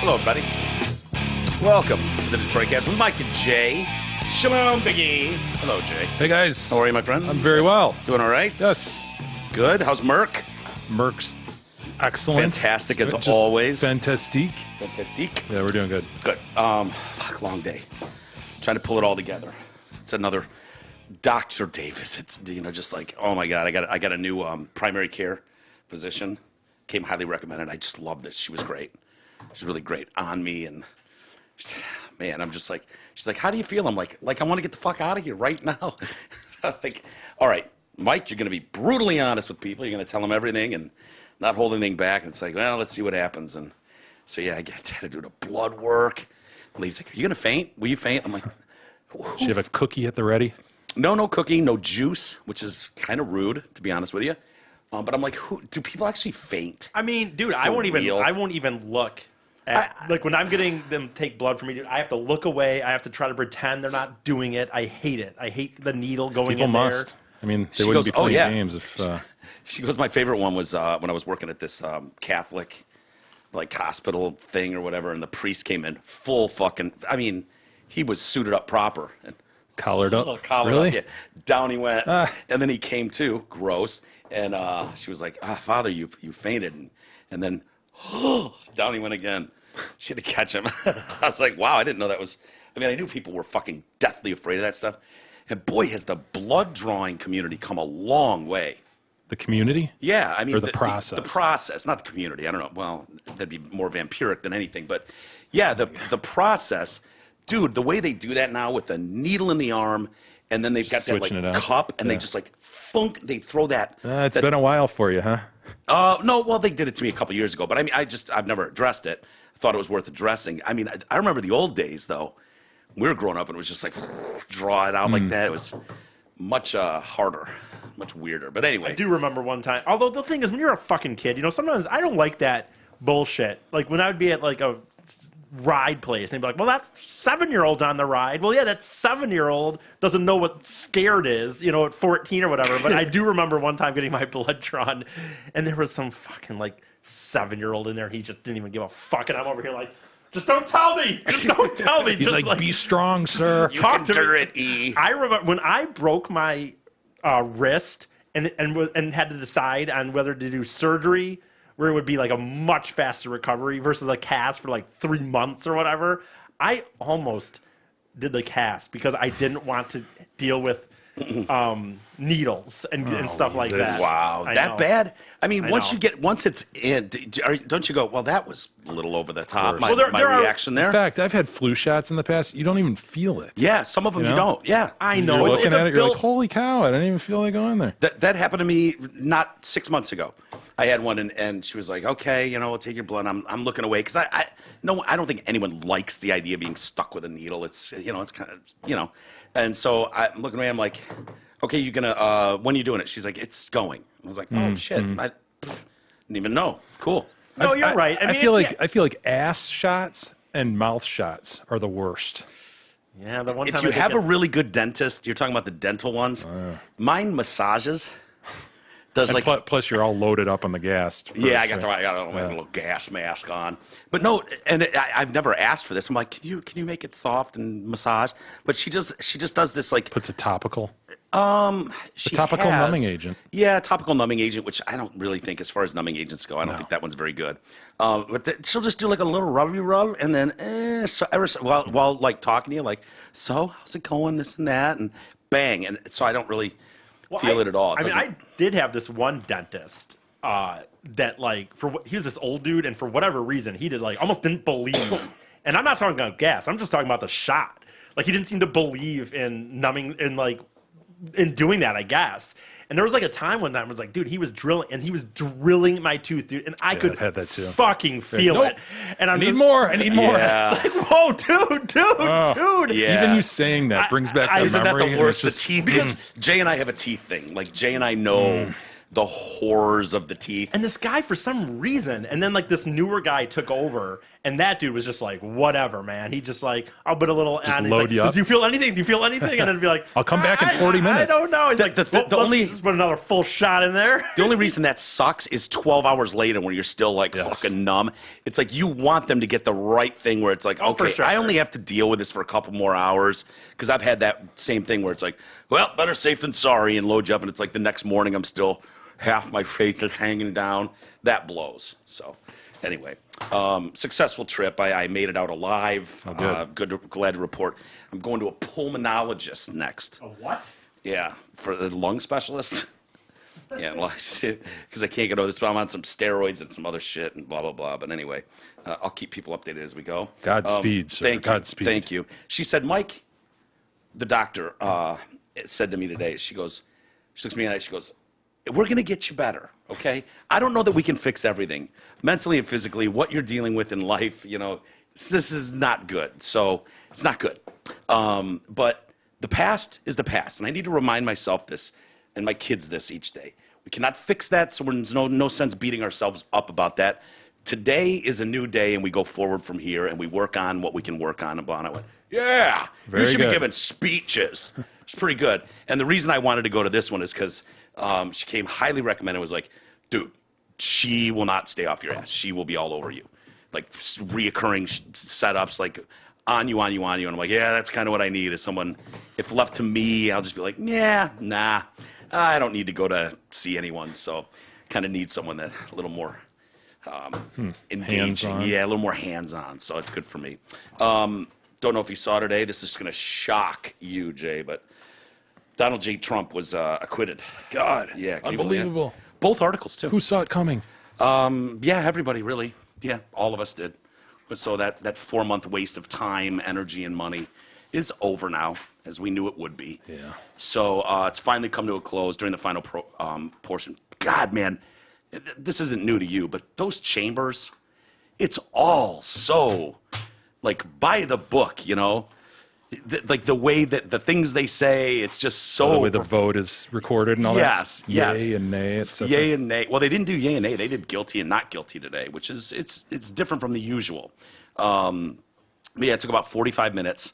Hello, everybody. Welcome to the Detroit Cast with Mike and Jay. Shalom, Biggie. Hello, Jay. Hey, guys. How are you, my friend? I'm very well. Doing all right? Yes. Good. How's Merc? Merc's excellent. Fantastic as Just always. Fantastique. Fantastic. Yeah, we're doing good. Good. Fuck, long day. Trying to pull it all together. It's another Dr. Davis. It's, just like, oh my God, I got a new primary care physician. Came highly recommended. I just loved this. She was great. She's really great on me, and man, I'm just like, she's like, how do you feel? I'm like I want to get the fuck out of here right now. Like, all right, Mike, you're going to be brutally honest with people. You're going to tell them everything and not hold anything back. And it's like, well, let's see what happens. And so, yeah, I had to do the blood work. The lady's like, are you going to faint? Will you faint? I'm like, Do you have a cookie at the ready? no cookie, no juice, which is kind of rude, to be honest with you. But I'm like, do people actually faint? I mean, dude, I For won't real? even look at, like when I'm getting them take blood from me, dude, I have to look away. I have to try to pretend they're not doing it. I hate it. I hate the needle going People in must. there. I mean, She they wouldn't goes, be playing "Oh, yeah." games if... She goes, my favorite one was when I was working at this Catholic hospital thing or whatever, and the priest came in full fucking, I mean, he was suited up proper. And collared up. collar Really? up, yeah. Down he went, and then he came to, gross, and she was like, Father, you fainted, and then down he went again. She had to catch him. I was like, wow, I didn't know that was, I mean, I knew people were fucking deathly afraid of that stuff, and boy, has the blood drawing community come a long way. The community? Yeah, I mean, Or the process? The process, not the community. I don't know. Well, that'd be more vampiric than anything. But yeah, the process, dude. The way they do that now with a needle in the arm, and then they've got that switching it like up. cup, and they Yeah. just like funk. They throw that. It's been a while for you, huh? No, well, they did it to me a couple years ago, but I mean, I've never addressed it. I thought it was worth addressing. I mean, I remember the old days though. We were growing up, and it was just like draw it out like that. It was much harder. Much weirder, but anyway. I do remember one time. Although the thing is, when you're a fucking kid, sometimes I don't like that bullshit. Like when I would be at like a ride place, and they'd be like, "Well, that 7-year-old's on the ride." Well, yeah, that 7-year-old doesn't know what scared is, at 14 or whatever. But I do remember one time getting my blood drawn, and there was some fucking like 7-year-old in there. And he just didn't even give a fuck, and I'm over here like, "Just don't tell me! Just don't tell me!" He's Just like, be strong, sir. You talk can to do me. it, E. I remember when I broke my wrist and had to decide on whether to do surgery, where it would be like a much faster recovery versus a cast for like 3 months or whatever. I almost did the cast because I didn't want to deal with needles and stuff like Jesus. that. Wow, I that know. bad? I mean, I once know. once it's in, don't you go, well, that was a little over the top, my, Well, there my are- reaction there? In fact, I've had flu shots in the past. You don't even feel it. Yeah, some of them you, know? don't. Yeah. I You're know. looking It's at a it, you're like, built- holy cow, I didn't even feel it going there. That happened to me not 6 months ago. I had one, and she was like, okay, we'll take your blood. I'm looking away because I don't think anyone likes the idea of being stuck with a needle. It's, it's kind of, and so I'm looking away. I'm like, okay, you gonna, when are you doing it? She's like, it's going. I was like, oh shit. I didn't even know. Cool. No, you're right. I mean, I feel like ass shots and mouth shots are the worst. yeah, the one If time you I did have get- a really good dentist, you're talking about the dental ones. Mine massages. Does And like plus, you're all loaded up on the gas. yeah, I got my little gas mask on. But no, and I've never asked for this. I'm like, can you make it soft and massage? But she just does this like Puts a topical. she topical has- numbing agent. Yeah, topical numbing agent, which I don't really think, as far as numbing agents go, I don't think that one's very good. But she'll just do like a little rubby rub, and then while like talking to you, like, so how's it going, this and that, and bang, and so I don't really feel it at all. It I mean, doesn't- I did have this one dentist that like he was this old dude, and for whatever reason, he did like almost didn't believe. And I'm not talking about gas. I'm just talking about the shot. Like he didn't seem to believe in numbing and like in doing that, I guess. And there was like a time when that was like, dude, he was drilling my tooth, dude, and I could I've had that too. fucking feel Nope. it. And I need more. I need more. Yeah. It's like, whoa, dude. Yeah. Even you saying that brings back that Isn't that memory. the and worst? it's The just- teeth, because Jay and I have a teeth thing. Like Jay and I know the horrors of the teeth. And this guy, for some reason, and then like this newer guy took over, and that dude was just like, whatever, man. He just like, I'll put a little on. load Like, you up. Do you feel anything? Do you feel anything? And then it'd be like, I'll come back in 40 minutes. I don't know. He's like, the let's only- just put another full shot in there. The only reason that sucks is 12 hours later when you're still like fucking numb. It's like you want them to get the right thing where it's like, Oh, for okay, sure. I only have to deal with this for a couple more hours because I've had that same thing where it's like, well, better safe than sorry, and load you up, and it's like the next morning I'm still half my face is hanging down. That blows. So anyway, successful trip. I made it out alive. Glad to report. I'm going to a pulmonologist next. A what? Yeah, for the lung specialist. Yeah, well, because I can't get over this, but I'm on some steroids and some other shit and blah, blah, blah. But anyway, I'll keep people updated as we go. Godspeed, sir. Thank you. Godspeed. Thank you. She said, Mike, the doctor, said to me today, she looks at me and she goes, we're going to get you better, okay? I don't know that we can fix everything. Mentally and physically, what you're dealing with in life, this is not good. So it's not good. But the past is the past. And I need to remind myself this and my kids this each day. We cannot fix that, so there's no sense beating ourselves up about that. Today is a new day, and we go forward from here, and we work on what we can work on. And blah, and I went, yeah, Very you should good. be giving speeches. It's pretty good. And the reason I wanted to go to this one is because she came highly recommended. Was like, dude, she will not stay off your ass. She will be all over you. Like reoccurring setups, like on you. And I'm like, yeah, that's kind of what I need is someone, if left to me, I'll just be like, yeah, nah, I don't need to go to see anyone. So kind of need someone that a little more engaging. Hands-on. Yeah, a little more hands-on. So it's good for me. Don't know if you saw today. This is going to shock you, Jay, but Donald J. Trump was acquitted. God. Yeah, can you believe it? Unbelievable. Both articles, too. Who saw it coming? Yeah, everybody, really. Yeah, all of us did. So that 4-month waste of time, energy, and money is over now, as we knew it would be. Yeah. So it's finally come to a close during the final portion. God, man, this isn't new to you, but those chambers, it's all so, like, by the book, like the way that the things they say, it's just so. The way the vote is recorded and all Yes, that? yes. Yay and nay, etc. Yay and nay. Well, they didn't do yay and nay. They did guilty and not guilty today, which is it's different from the usual. Yeah, it took about 45 minutes.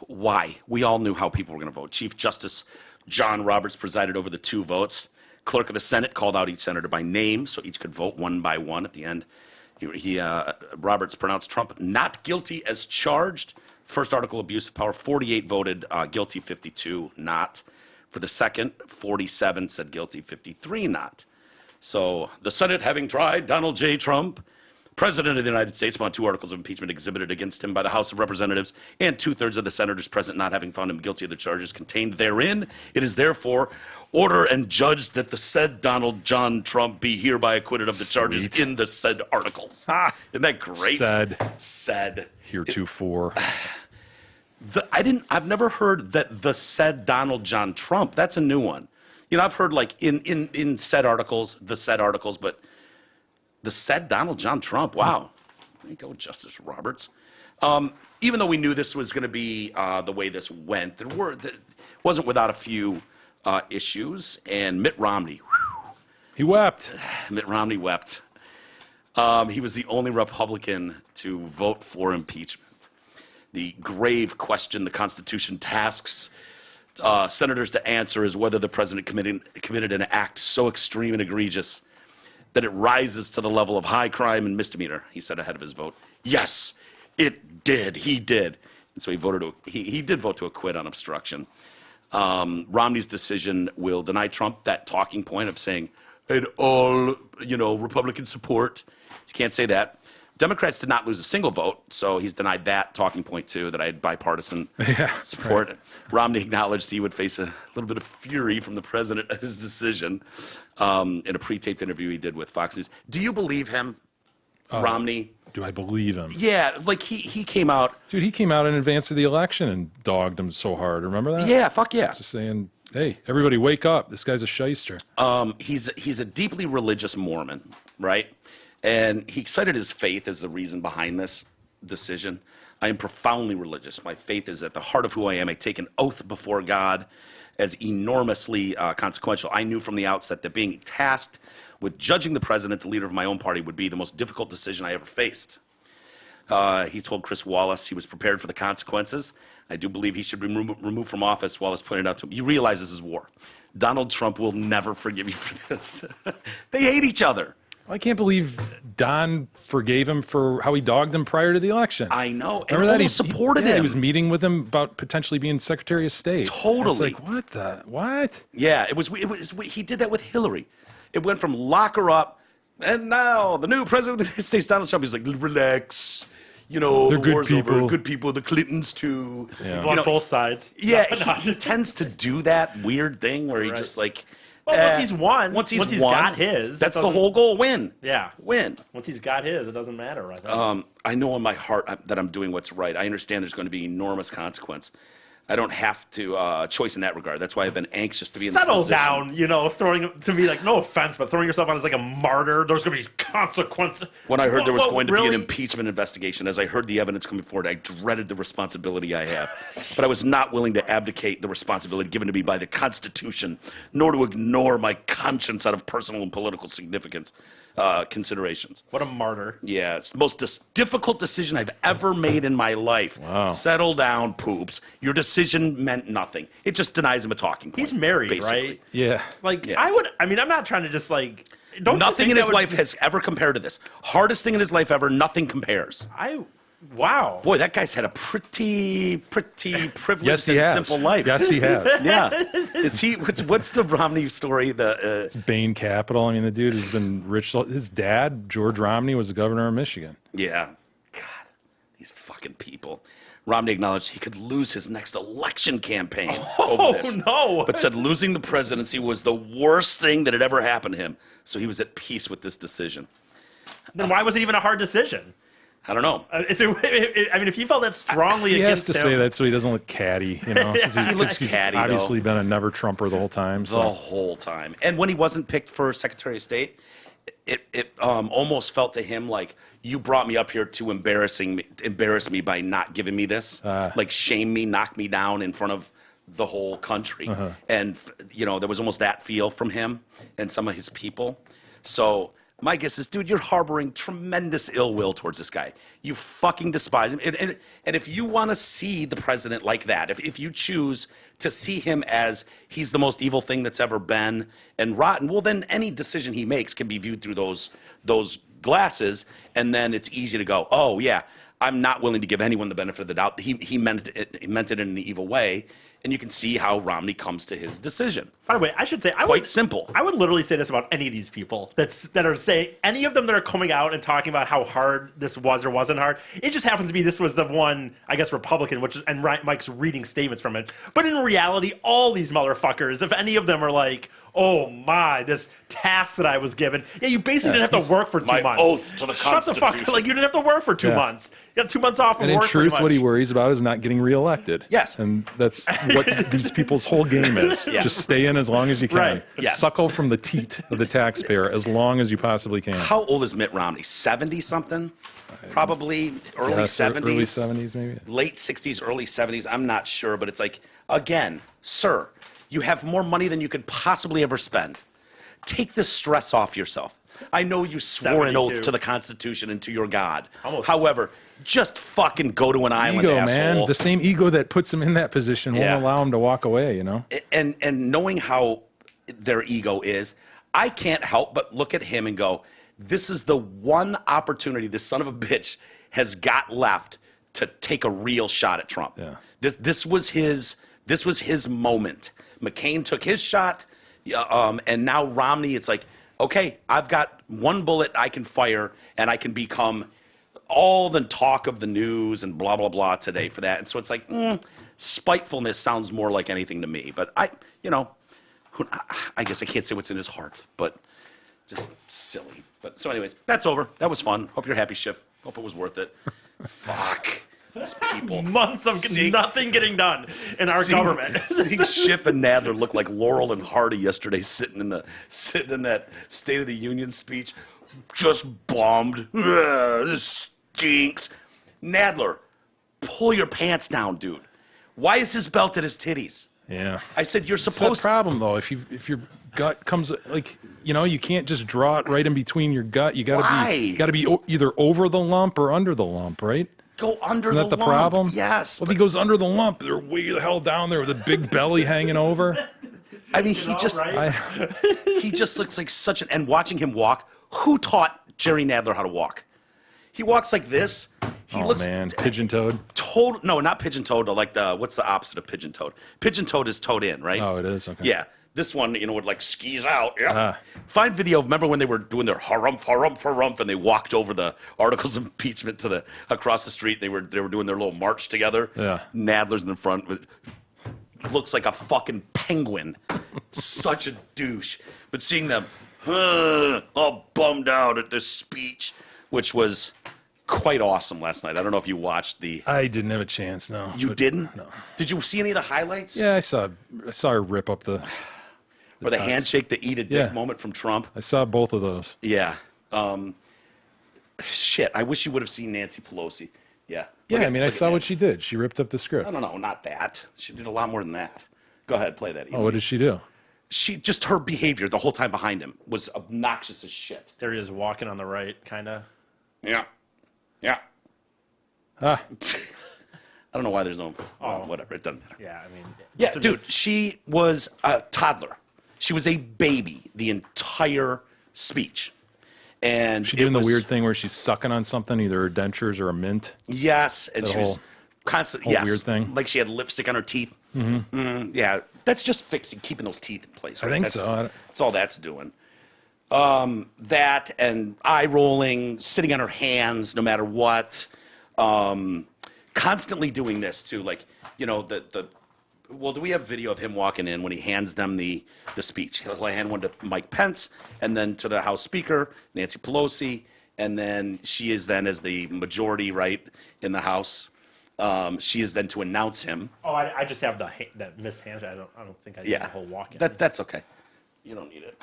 Why? We all knew how people were going to vote. Chief Justice John Roberts presided over the 2 votes. Clerk of the Senate called out each senator by name, so each could vote one by one. At the end, Roberts pronounced Trump not guilty as charged. First article, abuse of power. 48 voted guilty, 52 not. For the second, 47 said guilty, 53 not. So the Senate, having tried Donald J. Trump, President of the United States, upon 2 articles of impeachment exhibited against him by the House of Representatives and 2/3 of the senators present not having found him guilty of the charges contained therein, it is therefore order and judged that the said Donald John Trump be hereby acquitted of the charges Sweet. in the said articles. Isn't that great? Said. Heretofore. I've never heard that the said Donald John Trump. That's a new one. I've heard like in said articles, the said articles, but the said Donald John Trump. Wow. There you go, Justice Roberts. Even though we knew this was going to be the way this went, it wasn't without a few issues. And Mitt Romney, He wept. Mitt Romney wept. He was the only Republican to vote for impeachment. The grave question the Constitution tasks senators to answer is whether the president committed an act so extreme and egregious that it rises to the level of high crime and misdemeanor. He said ahead of his vote, yes, it did. He did. And so he did vote to acquit on obstruction. Romney's decision will deny Trump that talking point of saying, and all, Republican support. You can't say that. Democrats did not lose a single vote, so he's denied that talking point, too, that I had bipartisan support. Right. Romney acknowledged he would face a little bit of fury from the president at his decision in a pre-taped interview he did with Fox News. Do you believe him, Romney? Do I believe him? Yeah, like he came out. Dude, he came out in advance of the election and dogged him so hard. Remember that? Yeah, fuck yeah. Just saying, hey, everybody wake up. This guy's a shyster. He's a deeply religious Mormon, right? And he cited his faith as the reason behind this decision. I am profoundly religious. My faith is at the heart of who I am. I take an oath before God as enormously consequential. I knew from the outset that being tasked with judging the president, the leader of my own party, would be the most difficult decision I ever faced. He told Chris Wallace he was prepared for the consequences. I do believe he should be removed from office. Wallace pointed out to him, you realize this is war. Donald Trump will never forgive you for this. They hate each other. I can't believe Don forgave him for how he dogged him prior to the election. I know. And Remember that almost supported yeah, him. He was meeting with him about potentially being Secretary of State. Totally. It's like, what? Yeah, it was. He did that with Hillary. It went from lock her up, and now the new president of the United States, Donald Trump, is like, relax. You know, They're the good war's people. over. Good people. The Clintons too. Yeah. On both sides. Yeah, he tends to do that weird thing where he Right. just like. Well, once he's won, once he's he's won, got his, That's it the doesn't- whole goal. Win. Yeah. Win. Once he's got his, it doesn't matter. I think. I know in my heart that I'm doing what's right. I understand there's going to be enormous consequence. I don't have to choice in that regard. That's why I've been anxious to be in this Settle position. down, you know, throwing to me like no offense, but throwing yourself on as like a martyr. There's going to be consequences. When I heard there was Whoa, going to be really? an impeachment investigation, as I heard the evidence coming forward, I dreaded the responsibility I have. But I was not willing to abdicate the responsibility given to me by the Constitution, nor to ignore my conscience out of personal and political significance considerations. What a martyr. Yeah, it's the most difficult decision I've ever made in my life. Wow. Settle down, poops. Your decision meant nothing. It just denies him a talking point. He's married, basically. right? Yeah. Like Yeah. I mean, I'm not trying to just like. Don't you Nothing think in that his would- life has ever compared to this. Hardest thing in his life ever, nothing compares. Wow. Boy, that guy's had a pretty privileged Yes, he and has. simple life. Yes, he has. Yeah. Is he? What's the Romney story? Bain Capital. I mean, the dude has been rich. His dad, George Romney, was the governor of Michigan. Yeah. God, these fucking people. Romney acknowledged he could lose his next election campaign over this. no. But said losing the presidency was the worst thing that had ever happened to him. So he was at peace with this decision. Then why was it even a hard decision? I don't know. If he felt that strongly He has against to him, say that so he doesn't look catty, you know. 'Cause He looks he's catty, obviously though. been a never Trumper the whole time. The So. whole time. And when he wasn't picked for Secretary of State, it almost felt to him like you brought me up here to embarrass me by not giving me this, like shame me, knock me down in front of the whole country. And you know, there was almost that feel from him and some of his people. So my guess is, dude, you're harboring tremendous ill will towards this guy. You fucking despise him. And if you want to see the president like that, if you choose to see him as he's the most evil thing that's ever been and rotten, well, then any decision he makes can be viewed through those glasses, and then it's easy to go, oh, yeah, I'm not willing to give anyone the benefit of the doubt. He meant it in an evil way, and you can see how Romney comes to his decision. By the way, I should say Quite simple. I would literally say this about any of these people that are saying any of them that are coming out and talking about how hard this was or wasn't hard. It just happens to be this was the one, I guess, Republican, and Mike's reading statements from it. But in reality, all these motherfuckers, if any of them are like, oh my, this task that I was given, yeah, you basically didn't have to work for 2 My months. oath to the Shut the fuck! Constitution. Like you didn't have to work for 2 Yeah. months. You got 2 months off And of in work. truth, pretty what he much. worries about is not getting reelected. Yes. And that's what these people's whole game is. Yeah. Just stay in as long as you can. Right. Yes. Suckle from the teat of the taxpayer as long as you possibly can. How old is Mitt Romney? 70 something? Probably early Yes, 70s. Early 70s, maybe. Late 60s, early 70s. I'm not sure, but it's like, again, sir, you have more money than you could possibly ever spend. Take the stress off yourself. I know you swore an oath 72. to the Constitution and to your God. Almost. However, just fucking go to an island, Ego, asshole. man. The same ego that puts him in that position won't Yeah. allow him to walk away, you know? And knowing how their ego is, I can't help but look at him and go, this is the one opportunity this son of a bitch has got left to take a real shot at Trump. Yeah. This was his moment. McCain took his shot, and now Romney, it's like, okay, I've got one bullet I can fire, and I can become all the talk of the news and blah, blah, blah today for that. And so it's like, spitefulness sounds more like anything to me. But I guess I can't say what's in his heart, but just silly. But so anyways, that's over. That was fun. Hope you're happy, Schiff. Hope it was worth it. Fuck. These people. Months of See- nothing getting done in our government. Seeing Schiff and Nadler look like Laurel and Hardy yesterday, sitting in that State of the Union speech, just bombed. Ugh, this stinks. Nadler, pull your pants down, dude. Why is his belt at his titties? Yeah. I said, you're It's that supposed to. problem though. If your gut comes like you can't just draw it right in between your gut. You Why? gotta be either over the lump or under the lump, right? Go under Isn't the that the lump. problem? Yes. Well, if he goes under the lump, they're way the hell down there with a big belly hanging over. I mean, he just right? he just looks like such an. And watching him walk, who taught Jerry Nadler how to walk? He walks like this. He Oh looks man, pigeon-toed. total. No, not pigeon-toed. Like what's the opposite of pigeon-toed? Pigeon-toed is toed in, right? Oh, it is okay. Yeah. This one, would like skis out. Yeah. Ah. Find video. Remember when they were doing their harumph, harumph, harumph, and they walked over the articles of impeachment to across the street. They were doing their little march together. Yeah. Nadler's in the front. Looks like a fucking penguin. Such a douche. But seeing them all bummed out at this speech, which was quite awesome last night. I don't know if you watched the. I didn't have a chance. No. You but- didn't? No. Did you see any of the highlights? Yeah, I saw her rip up the. Or the times. handshake, the eat a dick Yeah. moment from Trump? I saw both of those. Yeah. Shit, I wish you would have seen Nancy Pelosi. Yeah. Yeah, Look I at- mean, I look at saw that. what she did. She ripped up the script. No, not that. She did a lot more than that. Go ahead, play that. Oh, what did she do? She just her behavior the whole time behind him was obnoxious as shit. There he is walking on the right, kind of. Yeah. Yeah. Ah, I don't know why there's no. Well, whatever. It doesn't matter. Yeah, I mean. Yeah, so dude, she was a toddler. She was a baby the entire speech. And she it doing the was- weird thing where she's sucking on something, either her dentures or a mint. Yes, and That she was whole- constantly whole weird thing. like she had lipstick on her teeth. Yeah, that's just fixing, keeping those teeth in place. Right? think that's, so. That's all that's doing. That and eye rolling, sitting on her hands no matter what. Constantly doing this too, like the. Well, do we have video of him walking in when he hands them the speech? He'll hand one to Mike Pence, and then to the House Speaker, Nancy Pelosi, and then she is then as the majority, right, in the House. She is then to announce him. Oh, I just have that missed handshake. I don't think I did the whole walk in. That's okay. You don't need it.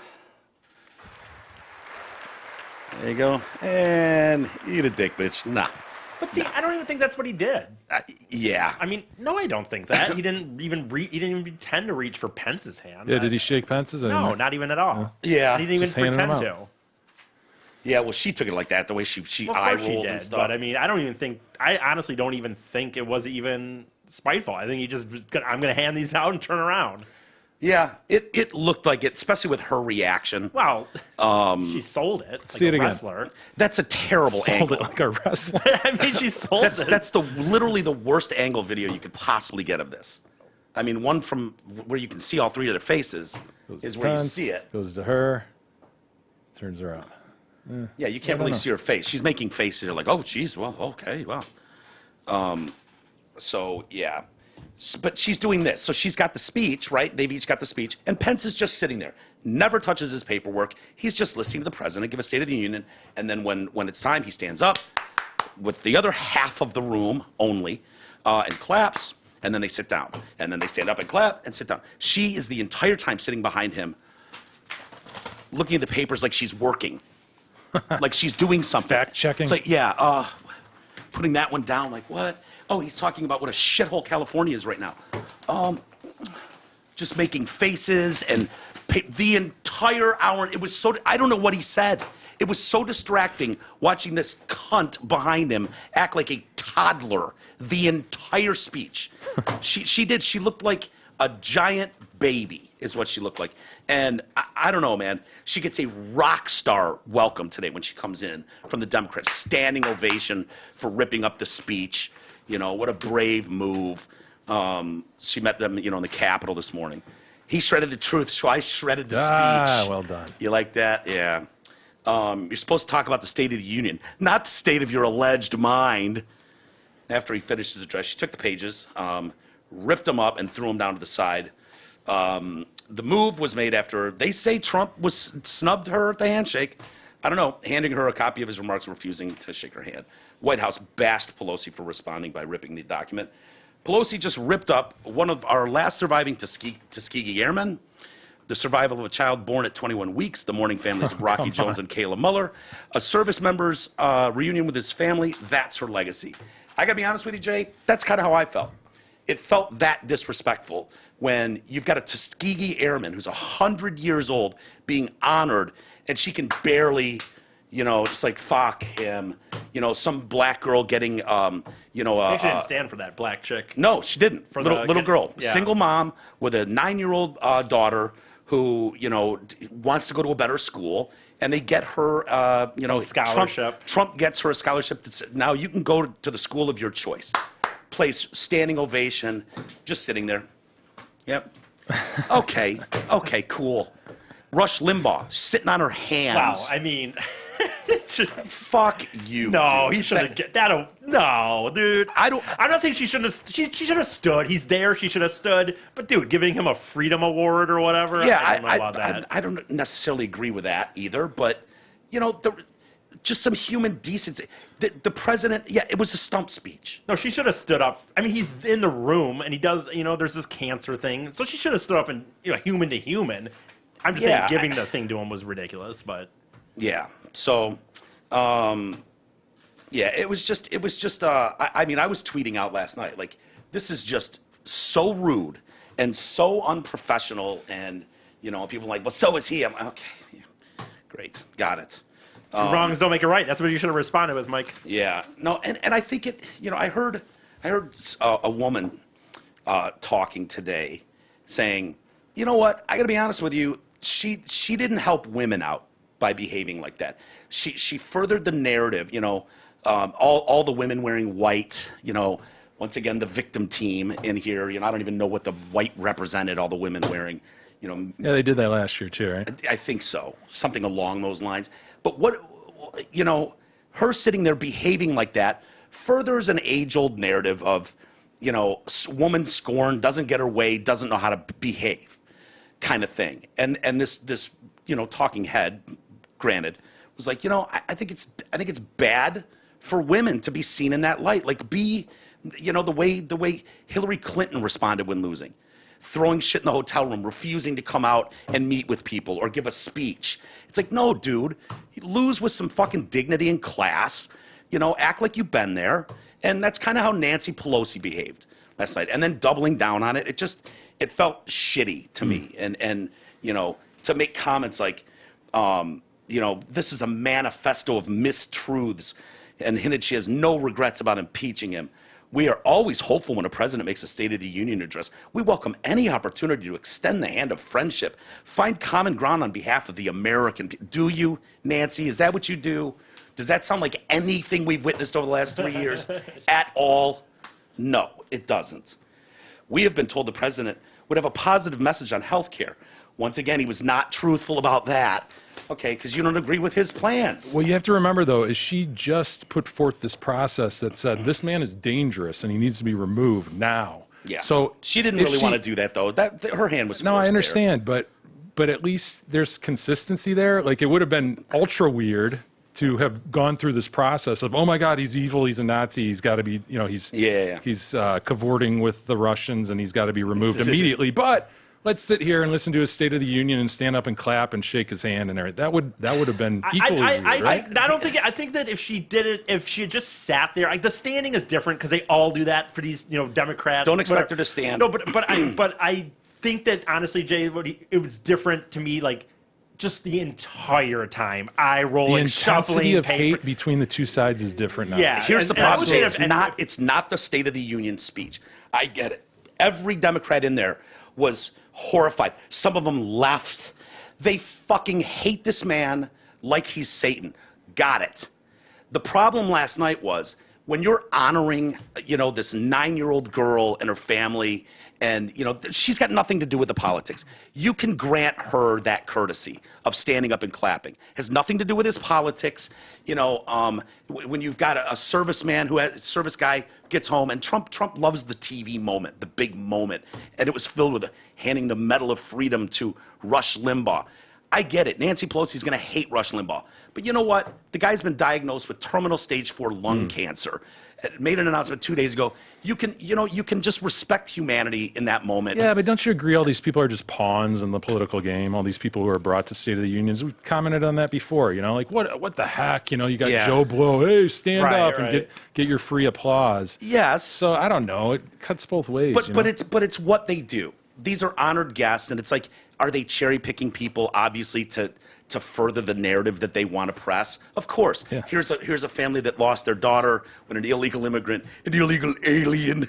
There you go. And eat a dick, bitch. Nah. But see, I don't even think that's what he did. Yeah. I mean, no, I don't think that. He didn't even pretend to reach for Pence's hand. Yeah, did he shake Pence's? No, not even at all. Yeah. He didn't even Just handing pretend them to. out. Yeah, well, she took it like that, the way she Well, eye of course he rolled did, and stuff. but I mean, I honestly don't even think it was even spiteful. I think he just, I'm going to hand these out and turn around. Yeah, it looked like it, especially with her reaction. Well, she sold it like see it a again. wrestler. That's a terrible Sold angle. it like a wrestler. I mean, she sold it. That's literally the worst angle video you could possibly get of this. I mean, one from where you can see all three of their faces is where you Pence, see it. Goes to her, turns her out. Yeah, you can't really know. see her face. She's making faces. You're like, oh, geez, well, okay, well. So, yeah. But she's doing this. So she's got the speech, right? They've each got the speech. And Pence is just sitting there. Never touches his paperwork. He's just listening to the president give a State of the Union. And then when it's time, he stands up with the other half of the room only and claps. And then they sit down. And then they stand up and clap and sit down. She is the entire time sitting behind him looking at the papers like she's working. Like she's doing something. Fact checking. It's like, yeah, putting that one down, like, what? Oh, he's talking about what a shithole California is right now. Just making faces and the entire hour. It was so, I don't know what he said. It was so distracting watching this cunt behind him act like a toddler the entire speech. She looked like a giant baby is what she looked like. And I don't know, man. She gets a rock star welcome today when she comes in from the Democrats. Standing ovation for ripping up the speech. You know, what a brave move. She met them, in the Capitol this morning. He shredded the truth, so I shredded the speech. Ah, well done. You like that? Yeah. You're supposed to talk about the State of the Union, not the state of your alleged mind. After he finished his address, she took the pages, ripped them up, and threw them down to the side. The move was made after they say Trump was snubbed her at the handshake. I don't know, handing her a copy of his remarks and refusing to shake her hand. White House bashed Pelosi for responding by ripping the document. Pelosi just ripped up one of our last surviving Tuskegee Airmen, the survival of a child born at 21 weeks, the mourning families of Rocky Jones and Kayla Mueller, a service member's reunion with his family. That's her legacy. I got to be honest with you, Jay. That's kind of how I felt. It felt that disrespectful when you've got a Tuskegee Airman who's 100 years old being honored, and she can barely, just like fuck him. Some black girl getting, She didn't stand for that black chick. No, she didn't. For Little the- girl, yeah. single mom with a 9-year-old daughter who, wants to go to a better school, and they get her, scholarship. Trump gets her a scholarship. Now you can go to the school of your choice. Place standing ovation, just sitting there. Yep. Okay, cool. Rush Limbaugh sitting on her hands. Wow, I mean, Fuck you. no, dude. he should have get that. No, dude. I don't think she should have. She should have stood. He's there. She should have stood. But dude, giving him a freedom award or whatever. Yeah, I don't know about that. I don't necessarily agree with that either. But just some human decency. The president. Yeah, it was a stump speech. No, she should have stood up. I mean, he's in the room and he does. There's this cancer thing, so she should have stood up and human to human. I'm just Yeah, saying, giving the thing to him was ridiculous. But Yeah. So, it was just. I mean, I was tweeting out last night like, this is just so rude and so unprofessional, and people are like, well, so is he. I'm like, okay, yeah, great, got it. wrongs don't make it right. That's what you should have responded with, Mike. Yeah. No, and I think it. I heard a woman talking today, saying, you know what? I got to be honest with you. She didn't help women out by behaving like that. She furthered the narrative. All the women wearing white. Once again, the victim team in here. I don't even know what the white represented. All the women wearing. Yeah, they did that last year too, right? I think so. Something along those lines. But her sitting there behaving like that furthers an age-old narrative of, woman scorned, doesn't get her way, doesn't know how to behave, kind of thing. And this talking head, granted, was like, I think it's bad for women to be seen in that light. Like, the way Hillary Clinton responded when losing. Throwing shit in the hotel room, refusing to come out and meet with people or give a speech. It's like, no, dude, lose with some fucking dignity and class. Act like you've been there. And that's kind of how Nancy Pelosi behaved last night. And then doubling down on it, it felt shitty to me. And to make comments like, this is a manifesto of mistruths, and hinted she has no regrets about impeaching him. We are always hopeful when a president makes a State of the Union address. We welcome any opportunity to extend the hand of friendship, find common ground on behalf of the American people. Do you, Nancy? Is that what you do? Does that sound like anything we've witnessed over the last 3 years at all? No, it doesn't. We have been told the president would have a positive message on health care. Once again, he was not truthful about that. Okay, because you don't agree with his plans. Well, you have to remember, though, is she just put forth this process that said this man is dangerous and he needs to be removed now. Yeah. So she didn't really want to do that, though. Her hand was No, I forced understand, but at least there's consistency there. Like, it would have been ultra weird to have gone through this process of, oh my God, he's evil, he's a Nazi, he's got to be, he's cavorting with the Russians and he's got to be removed immediately. But let's sit here and listen to his State of the Union and stand up and clap and shake his hand and everything. That would have been equally weird, right? I think that if she did it, if she had just sat there, the standing is different because they all do that for these, Democrats. Don't expect her to stand. No, but I think that honestly, Jay, it was different to me, like, just the entire time, eye rolling, The intensity shuffling of paper. hate between the two sides is different now. Yeah. Here's the and I problem, would Jay. say It's not the State of the Union speech. I get it. Every Democrat in there was horrified. Some of them left. They fucking hate this man like he's Satan. Got it. The problem last night was when you're honoring, this 9-year-old girl and her family, and, she's got nothing to do with the politics. You can grant her that courtesy of standing up and clapping. Has nothing to do with his politics. When you've got a serviceman service guy gets home, and Trump loves the TV moment, the big moment, and it was filled with handing the Medal of Freedom to Rush Limbaugh. I get it. Nancy Pelosi's going to hate Rush Limbaugh. But you know what? The guy's been diagnosed with terminal stage 4 lung cancer. Made an announcement 2 days ago. You can just respect humanity in that moment. Yeah, but don't you agree all these people are just pawns in the political game? All these people who are brought to State of the Unions. We commented on that before, like what the heck? You got Joe Blow, hey, stand up and get your free applause. Yes. So I don't know. It cuts both ways. But it's what they do. These are honored guests, and it's like, are they cherry picking people obviously to further the narrative that they want to press? Of course. Yeah. Here's a family that lost their daughter when an illegal immigrant, an illegal alien,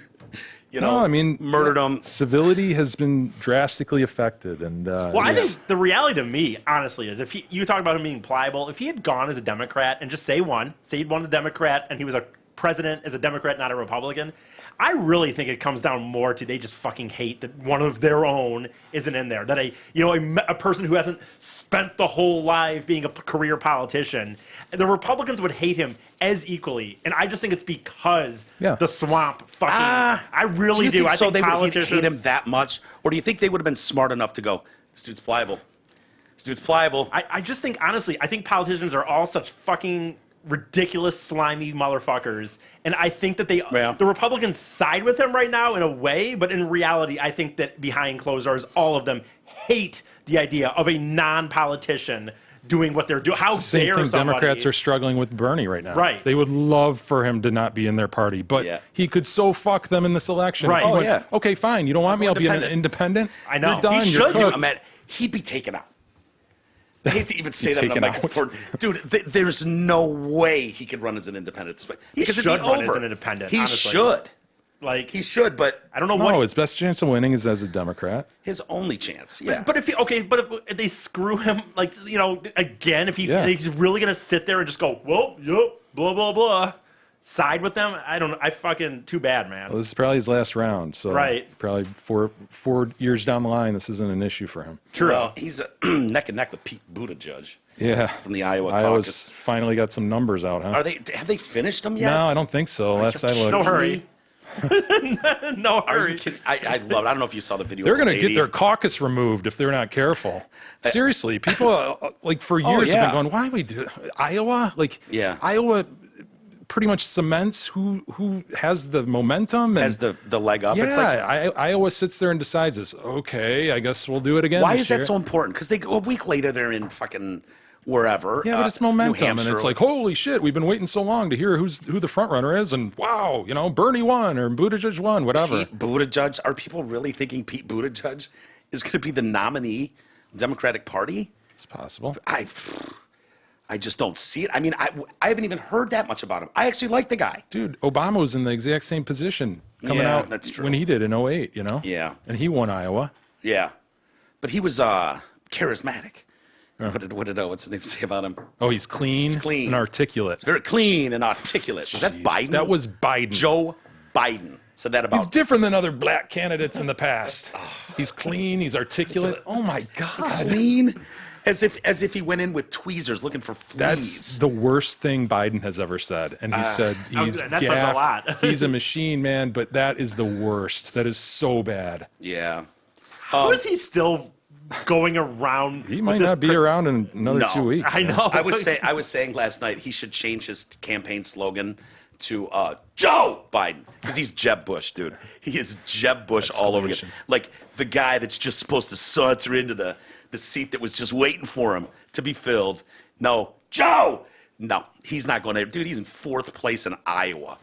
murdered them. Civility has been drastically affected, and I think the reality to me, honestly, is if you talk about him being pliable, if he had gone as a Democrat and just say he'd won a Democrat and he was a president as a Democrat, not a Republican, I really think it comes down more to they just fucking hate that one of their own isn't in there. That a person who hasn't spent the whole life being a career politician, the Republicans would hate him as equally. And I just think it's because the swamp fucking. I really do. I think they politicians would hate him that much, or do you think they would have been smart enough to go, this dude's pliable? This dude's pliable. I just think, honestly, I think politicians are all such fucking ridiculous, slimy motherfuckers. And I think that the Republicans side with him right now in a way, but in reality, I think that behind closed doors, all of them hate the idea of a non-politician doing what they're doing. How dare somebody? Democrats are struggling with Bernie right now. Right. They would love for him to not be in their party, but he could so fuck them in this election. Right. Okay, fine. You don't want me? I'll be an independent. I know. You're done. He You're should. cooked. He'd be taken out. I hate to even say that on the microphone. Dude, there's no way he could run as an independent. He should run as an independent. He honestly. should. He should, but I don't know what. His best chance of winning is as a Democrat. His only chance. Yeah. But if they screw him, again, if he's really gonna sit there and just go, well, yep, blah blah blah, side with them, I don't know. I fucking too bad, man. Well, this is probably his last round, so probably four years down the line, this isn't an issue for him. True. Well, he's neck and neck with Pete Buttigieg. Yeah, from the Iowa Iowa's caucus. Finally got some numbers out, huh? Have they finished them yet? No, I don't think so. Last I looked. No hurry. No hurry. I love it. I don't know if you saw the video. They're going to get their caucus removed if they're not careful. Seriously, people for years have been going, "Why do we do Iowa?" Iowa pretty much cements who has the momentum and has the leg up. Yeah, it's like, Iowa sits there and decides this. Okay, I guess we'll do it again. Why is that so important? Because a week later they're in fucking wherever. Yeah, but it's momentum, and it's like, holy shit, we've been waiting so long to hear who the front runner is, and wow, Bernie won or Buttigieg won, whatever. Pete Buttigieg. Are people really thinking Pete Buttigieg is going to be the nominee Democratic Party? It's possible. I just don't see it. I mean, I haven't even heard that much about him. I actually like the guy. Dude, Obama was in the exact same position coming out that's true. when he did in 08, Yeah. And he won Iowa. Yeah. But he was charismatic. What's his name say about him? Oh, he's clean, and articulate. He's very clean and articulate. Was that Biden? That was Biden. Joe Biden said that about. He's different than other black candidates in the past. He's clean. He's articulate. Oh my God, clean. As if he went in with tweezers looking for fleas. That's the worst thing Biden has ever said. And he said he's that says a lot. He's a machine, man, but that is the worst. That is so bad. Yeah. How is he still going around? He might not be around in another 2 weeks. I know. I was saying last night he should change his campaign slogan to Joe Biden, because he's Jeb Bush, dude. He is Jeb Bush all over again. Like the guy that's just supposed to saunter into the seat that was just waiting for him to be filled. No, Joe! No, he's not going to. Dude, he's in 4th place in Iowa.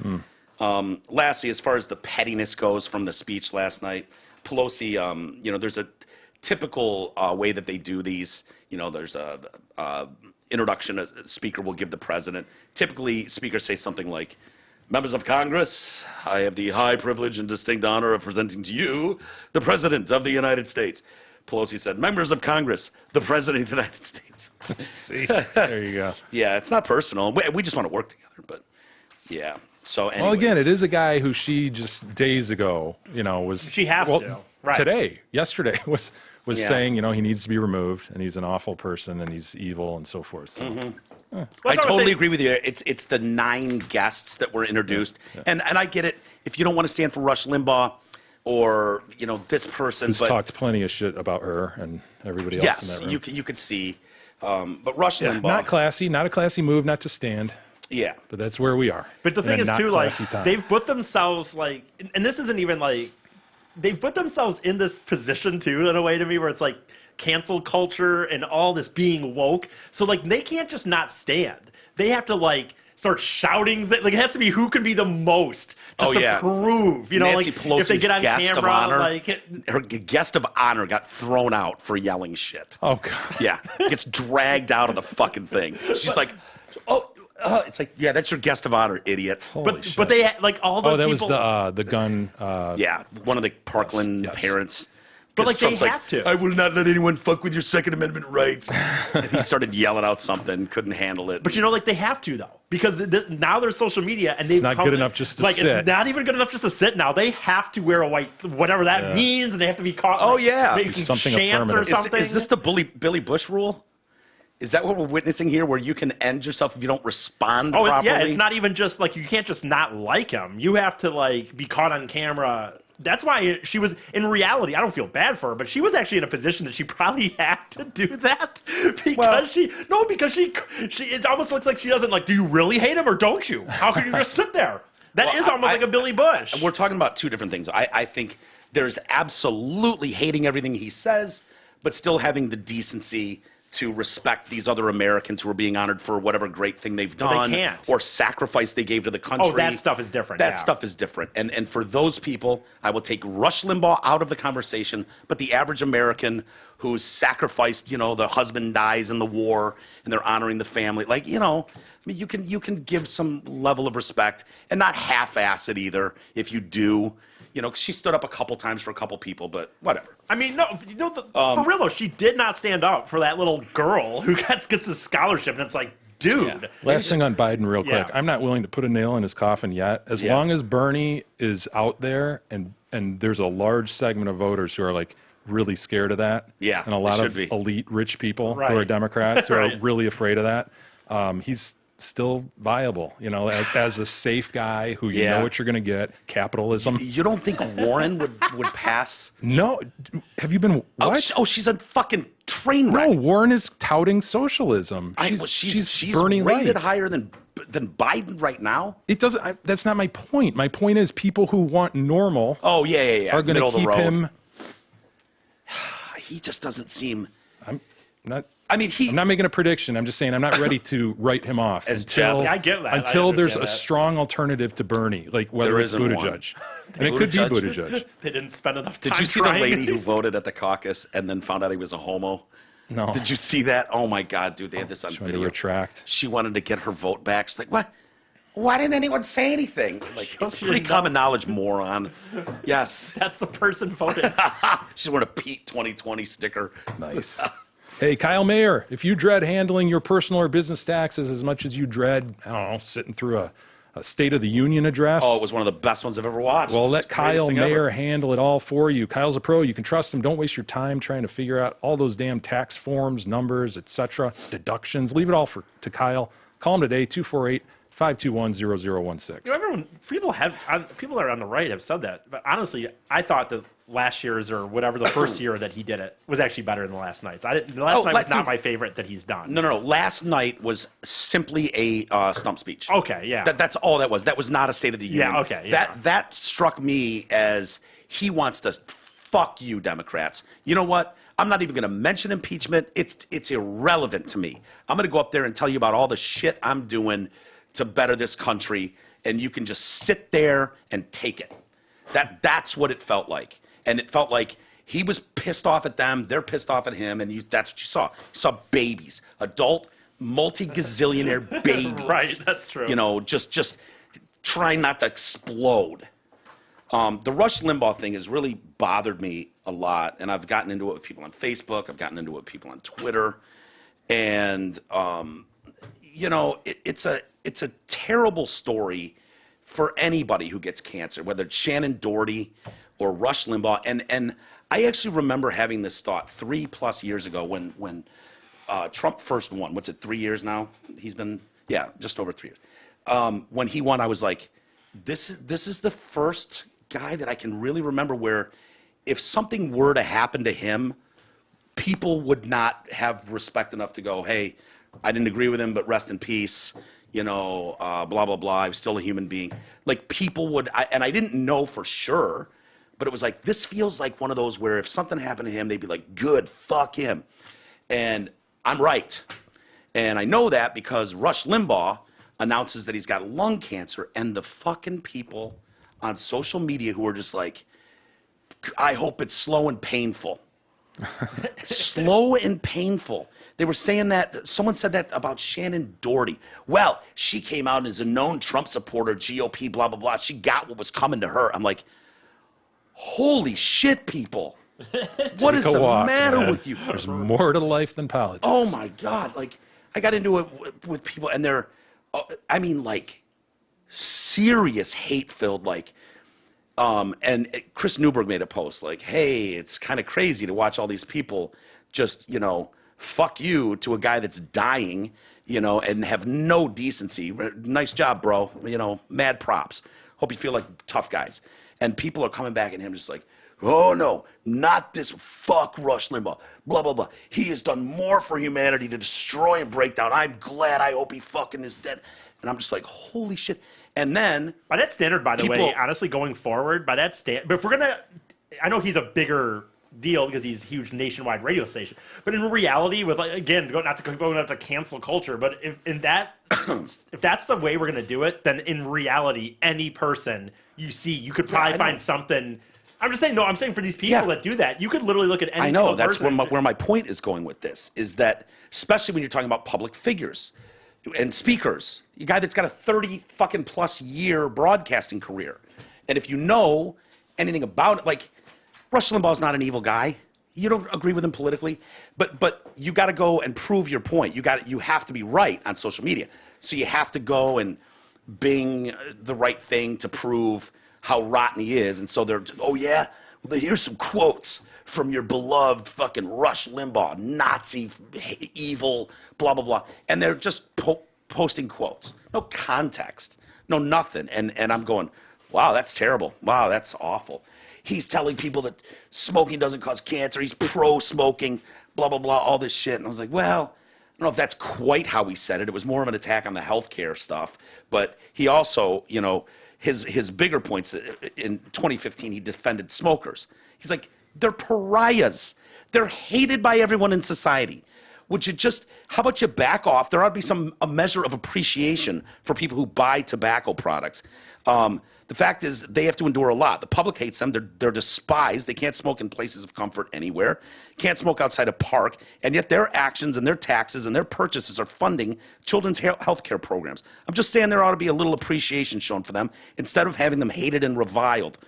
Lastly, as far as the pettiness goes from the speech last night, Pelosi, there's a typical way that they do these. There's a introduction a speaker will give the president. Typically, speakers say something like, "Members of Congress, I have the high privilege and distinct honor of presenting to you the President of the United States." Pelosi said, "Members of Congress, the President of the United States." See, there you go. Yeah, it's not personal. We just want to work together, but yeah. So anyways. Well, again, it is a guy who she just days ago, was. She has to. Right. Yesterday was saying, he needs to be removed, and he's an awful person, and he's evil, and so forth. So. I totally agree with you. It's the 9 guests that were introduced, and I get it. If you don't want to stand for Rush Limbaugh, or this person. Who's but talked plenty of shit about her and everybody else. yes, in that room. you could see. But Rush Limbaugh, Not classy, not a classy move, not to stand. yeah. But that's where we are. But the in thing a is, not too, like, classy time. they've put themselves, like, and this isn't even, like, they've put themselves in this position, too, in a way to me, where it's, like, cancel culture and all this being woke. So, like, they can't just not stand. They have to, like, start shouting. Like, it has to be who can be the most just to prove, Nancy like, Pelosi's if they get on guest camera, of honor, like... her guest of honor got thrown out for yelling shit. Oh, God. Yeah, gets dragged out of the fucking thing. She's like, it's like, yeah, that's your guest of honor, idiot. Holy shit. But they, like, all the Oh, that people... was the gun. Yeah, one of the Parkland Yes. parents. But, like, Trump's they have to. I will not let anyone fuck with your Second Amendment rights. And he started yelling out something, couldn't handle it. But like, they have to, though, because now there's social media, and they've not good enough just to sit. It's not even good enough just to sit now. They have to wear a white, whatever that means, and they have to be caught. Oh, like, yeah. making Do something chants or affirmative. something. Is this the Billy Bush rule? Is that what we're witnessing here, where you can end yourself if you don't respond properly? It's not even just like you can't just not like him. You have to like be caught on camera. That's why she was, in reality, I don't feel bad for her, but she was actually in a position that she probably had to do that because it almost looks like she doesn't like, do you really hate him or don't you? How can you just sit there? That is almost like a Billy Bush. We're talking about two different things. I think there's absolutely hating everything he says, but still having the decency to respect these other Americans who are being honored for whatever great thing they've done or sacrifice they gave to the country. Oh, that stuff is different. That stuff is different. And for those people, I will take Rush Limbaugh out of the conversation, but the average American who's sacrificed, the husband dies in the war and they're honoring the family, like, I mean, you can give some level of respect and not half-ass it either if you do. 'Cause she stood up a couple times for a couple people, but whatever. I mean, no, for real though, she did not stand up for that little girl who gets a scholarship, and it's like, dude. Yeah. Last thing on Biden, real quick. Yeah. I'm not willing to put a nail in his coffin yet. As long as Bernie is out there, and there's a large segment of voters who are like really scared of that. Yeah, and a lot they of should be. elite rich people who Right. are Democrats who Right. are really afraid of that. He's still viable, as a safe guy who you know what you're going to get. Capitalism. You don't think Warren would pass? No, have you been? What? She's a fucking train wreck. No, Warren is touting socialism. She's Bernie rated light. higher than Biden right now. It doesn't. That's not my point. My point is people who want normal. Oh yeah. Are going Middle to of the keep road. him. He just doesn't seem. I'm not. I mean, I'm not making a prediction. I'm just saying I'm not ready to write him off As until Jeb. I get that. I until there's a understand that. strong alternative to Bernie, like whether There it's isn't Buttigieg, and it could be Buttigieg? Buttigieg. They didn't spend enough time. Did you see trying. the lady who voted at the caucus and then found out he was a homo? No, Did you see that? Oh my God, dude! They had this on She wanted to video. retract. She wanted to get her vote back. She's like, what? Why didn't anyone say anything? Like, it's She pretty didn't know. common knowledge, moron. Yes. That's the person voted. She's wearing a Pete 2020 sticker. Nice. Hey, Kyle Mayer, if you dread handling your personal or business taxes as much as you dread, I don't know, sitting through a State of the Union address. Oh, it was one of the best ones I've ever watched. Well, It's let the greatest Kyle thing ever. Mayer handle it all for you. Kyle's a pro. You can trust him. Don't waste your time trying to figure out all those damn tax forms, numbers, etc., deductions. Leave it all to Kyle. Call him today, 248-521-0016. Everyone, people that are on the right have said that, but honestly, I thought that last year's or whatever the first year that he did it was actually better than the last night's. The last night was not my favorite that he's done. No. Last night was simply a stump speech. Okay, yeah. That's all that was. That was not a State of the Union. Yeah, okay, yeah. That struck me as he wants to fuck you, Democrats. You know what? I'm not even going to mention impeachment. It's irrelevant to me. I'm going to go up there and tell you about all the shit I'm doing to better this country, and you can just sit there and take it. That's what it felt like. And it felt like he was pissed off at them, they're pissed off at him, and that's what you saw. You saw babies, adult, multi-gazillionaire babies. Right, that's true. Just trying not to explode. The Rush Limbaugh thing has really bothered me a lot, and I've gotten into it with people on Facebook, I've gotten into it with people on Twitter, and it's a terrible story for anybody who gets cancer, whether it's Shannon Doherty or Rush Limbaugh. And I actually remember having this thought 3+ years ago when Trump first won. What's it, 3 years now? He's been, just over 3 years. When he won, I was like, this is the first guy that I can really remember where if something were to happen to him, people would not have respect enough to go, hey, I didn't agree with him, but rest in peace, blah, blah, blah. I was still a human being. Like people would, and I didn't know for sure, but it was like, this feels like one of those where if something happened to him, they'd be like, good, fuck him. And I'm right. And I know that because Rush Limbaugh announces that he's got lung cancer, and the fucking people on social media who are just like, I hope it's slow and painful. Slow and painful. They were saying that, someone said that about Shannon Doherty. Well, she came out as a known Trump supporter, GOP, blah, blah, blah. She got what was coming to her. I'm like, holy shit, people. What is the matter with you? There's more to life than politics. Oh my God. Like, I got into it with people, and they're, like, serious hate-filled, like, and Chris Newberg made a post like, hey, it's kind of crazy to watch all these people just, fuck you to a guy that's dying, and have no decency. Nice job, bro. Mad props. Hope you feel like tough guys. And people are coming back at him just like, oh no, not this, fuck Rush Limbaugh, blah, blah, blah. He has done more for humanity to destroy and break down. I'm glad, I hope he fucking is dead. And I'm just like, holy shit. And then by that standard, by the way, honestly, going forward, by that standard, but if we're gonna, I know he's a bigger deal because he's a huge nationwide radio station. But in reality, with again, not to cancel culture, but if that's the way we're gonna do it, then in reality, any person you see, you could probably find something. I'm just saying, no, I'm saying for these people that do that, you could literally look at any. I know that's where my point is going with this is that, especially when you're talking about public figures and speakers, a guy that's got a 30 fucking plus year broadcasting career. And if you know anything about it, like Rush Limbaugh's not an evil guy. You don't agree with him politically, but you got to go and prove your point. You have to be right on social media. So you have to go and bing the right thing to prove how rotten he is. And so they're, oh yeah, well, here's some quotes from your beloved fucking Rush Limbaugh, Nazi, evil, blah, blah, blah. And they're just posting quotes. No context, no nothing. And I'm going, wow, that's terrible. Wow, that's awful. He's telling people that smoking doesn't cause cancer. He's pro-smoking, blah, blah, blah, all this shit. And I was like, well, I don't know if that's quite how he said it. It was more of an attack on the healthcare stuff. But he also, his bigger points, in 2015, he defended smokers. He's like, they're pariahs. They're hated by everyone in society. Would you just, how about you back off? There ought to be a measure of appreciation for people who buy tobacco products. The fact is, they have to endure a lot. The public hates them. They're despised. They can't smoke in places of comfort anywhere. Can't smoke outside a park. And yet their actions and their taxes and their purchases are funding children's health care programs. I'm just saying there ought to be a little appreciation shown for them instead of having them hated and reviled.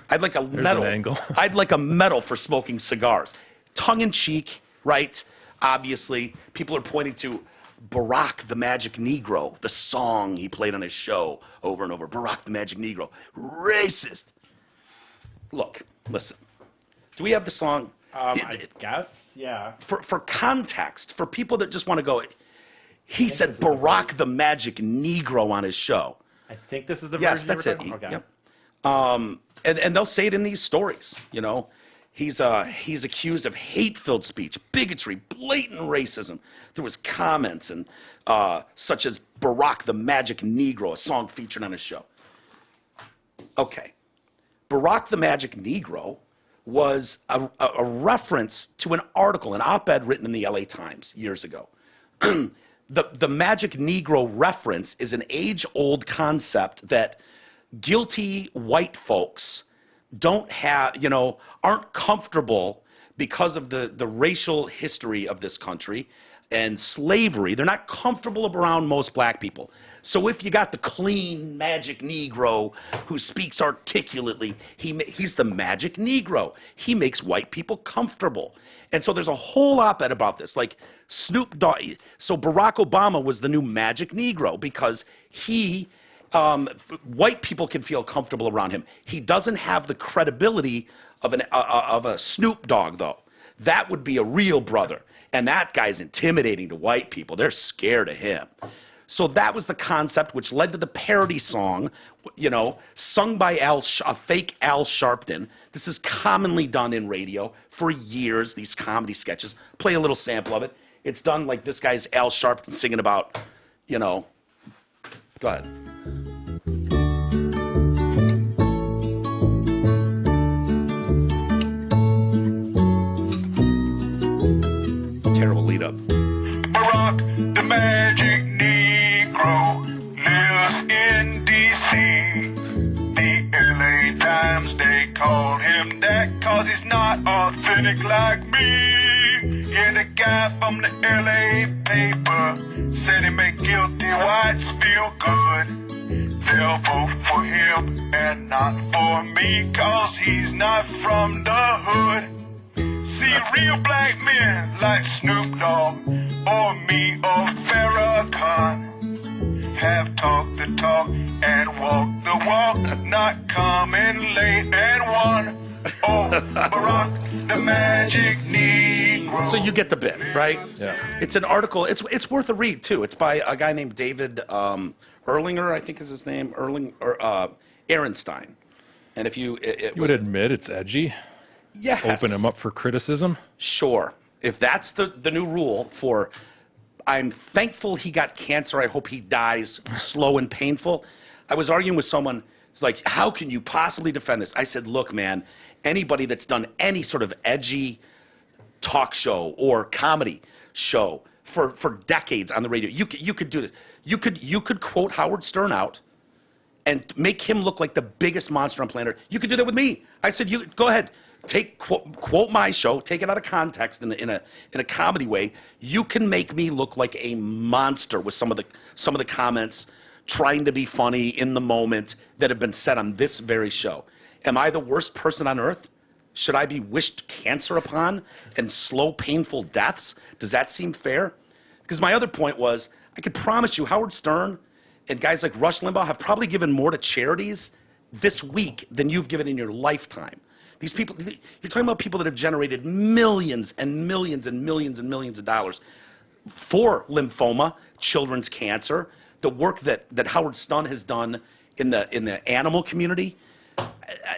I'd like a medal. An angle. I'd like a medal for smoking cigars. Tongue in cheek, right? Obviously, people are pointing to Barack the Magic Negro, the song he played on his show over and over. Barack the Magic Negro. Racist. Look, listen. Do we have the song? I guess, yeah. For context, for people that just want to go, he said Barack the Magic Negro on his show. I think this is the version. Yes, that's it. Okay. Yep. And they'll say it in these stories, He's accused of hate-filled speech, bigotry, blatant racism through his comments, and such as Barack the Magic Negro, a song featured on his show. Okay. Barack the Magic Negro was a reference to an article, an op-ed written in the LA Times years ago. The Magic Negro reference is an age-old concept that guilty white folks don't have, aren't comfortable because of the racial history of this country and slavery. They're not comfortable around most black people. So if you got the clean Magic Negro who speaks articulately, he's the Magic Negro. He makes white people comfortable. And so there's a whole op-ed about this, like Snoop Dogg. So Barack Obama was the new Magic Negro because white people can feel comfortable around him. He doesn't have the credibility of a Snoop Dogg, though. That would be a real brother. And that guy's intimidating to white people. They're scared of him. So that was the concept, which led to the parody song, sung by a fake Al Sharpton. This is commonly done in radio for years, these comedy sketches. Play a little sample of it. It's done like this guy's Al Sharpton singing about, Go ahead. Terrible lead up. Barack, the magic Negro, lives in D.C. The L.A. Times, they call him that cause he's not authentic like me. Yeah, the guy from the L.A. paper said he make guilty whites feel good. They'll vote for him and not for me cause he's not from the hood. See, real black men like Snoop Dogg or me or Farrakhan have talked the talk and walked the walk, not coming late and won. Oh, Barack, the magic Negro. So you get the bit, right? Yeah. It's an article. It's worth a read too. It's by a guy named David Erlinger, I think is his name, Ehrenstein. And if you would admit it's edgy. Yes. Open him up for criticism. Sure. If that's the new rule for, I'm thankful he got cancer. I hope he dies slow and painful. I was arguing with someone. It's like, how can you possibly defend this? I said, look, man, anybody that's done any sort of edgy talk show or comedy show for decades on the radio, you could do this. You could quote Howard Stern out and make him look like the biggest monster on planet Earth. You could do that with me. I said, you go ahead. Quote my show, take it out of context in a comedy way. You can make me look like a monster with some of the comments trying to be funny in the moment that have been said on this very show. Am I the worst person on earth? Should I be wished cancer upon and slow, painful deaths? Does that seem fair? Because my other point was, I could promise you Howard Stern and guys like Rush Limbaugh have probably given more to charities this week than you've given in your lifetime. These people, you're talking about people that have generated millions and millions and millions and millions of dollars for lymphoma, children's cancer, the work that Howard Stern has done in the animal community.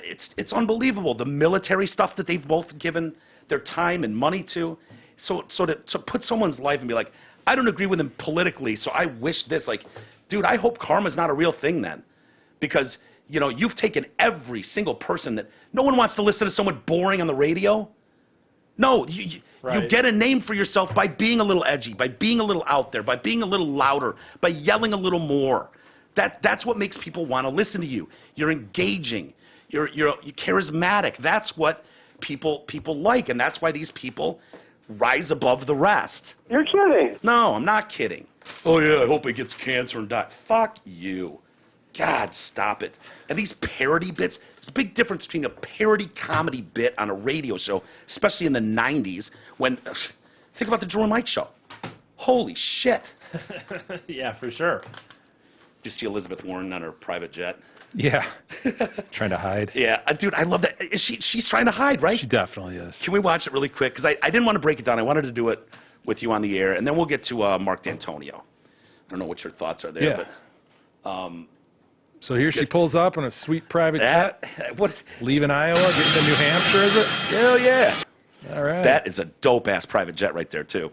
It's unbelievable. The military stuff that they've both given their time and money to. So to put someone's life and be like, I don't agree with him politically, so I wish this. Like, dude, I hope karma's not a real thing then. Because you've taken every single person that no one wants to listen to someone boring on the radio. No, you get a name for yourself by being a little edgy, by being a little out there, by being a little louder, by yelling a little more. That's what makes people want to listen to you. You're engaging. You're charismatic. That's what people like, and that's why these people rise above the rest. You're kidding. No, I'm not kidding. Oh yeah, I hope he gets cancer and dies. Fuck you. God, stop it. And these parody bits, there's a big difference between a parody comedy bit on a radio show, especially in the 90s, when, think about the Drew and Mike show. Holy shit. Yeah, for sure. Did you see Elizabeth Warren on her private jet? Yeah. Trying to hide. Yeah, dude, I love that. She's trying to hide, right? She definitely is. Can we watch it really quick? Because I didn't want to break it down. I wanted to do it with you on the air, and then we'll get to Mark D'Antonio. I don't know what your thoughts are there, Yeah. but... So here she pulls up on a sweet private jet, leaving Iowa, getting to New Hampshire, is it? Hell yeah. All right. That is a dope-ass private jet right there, too.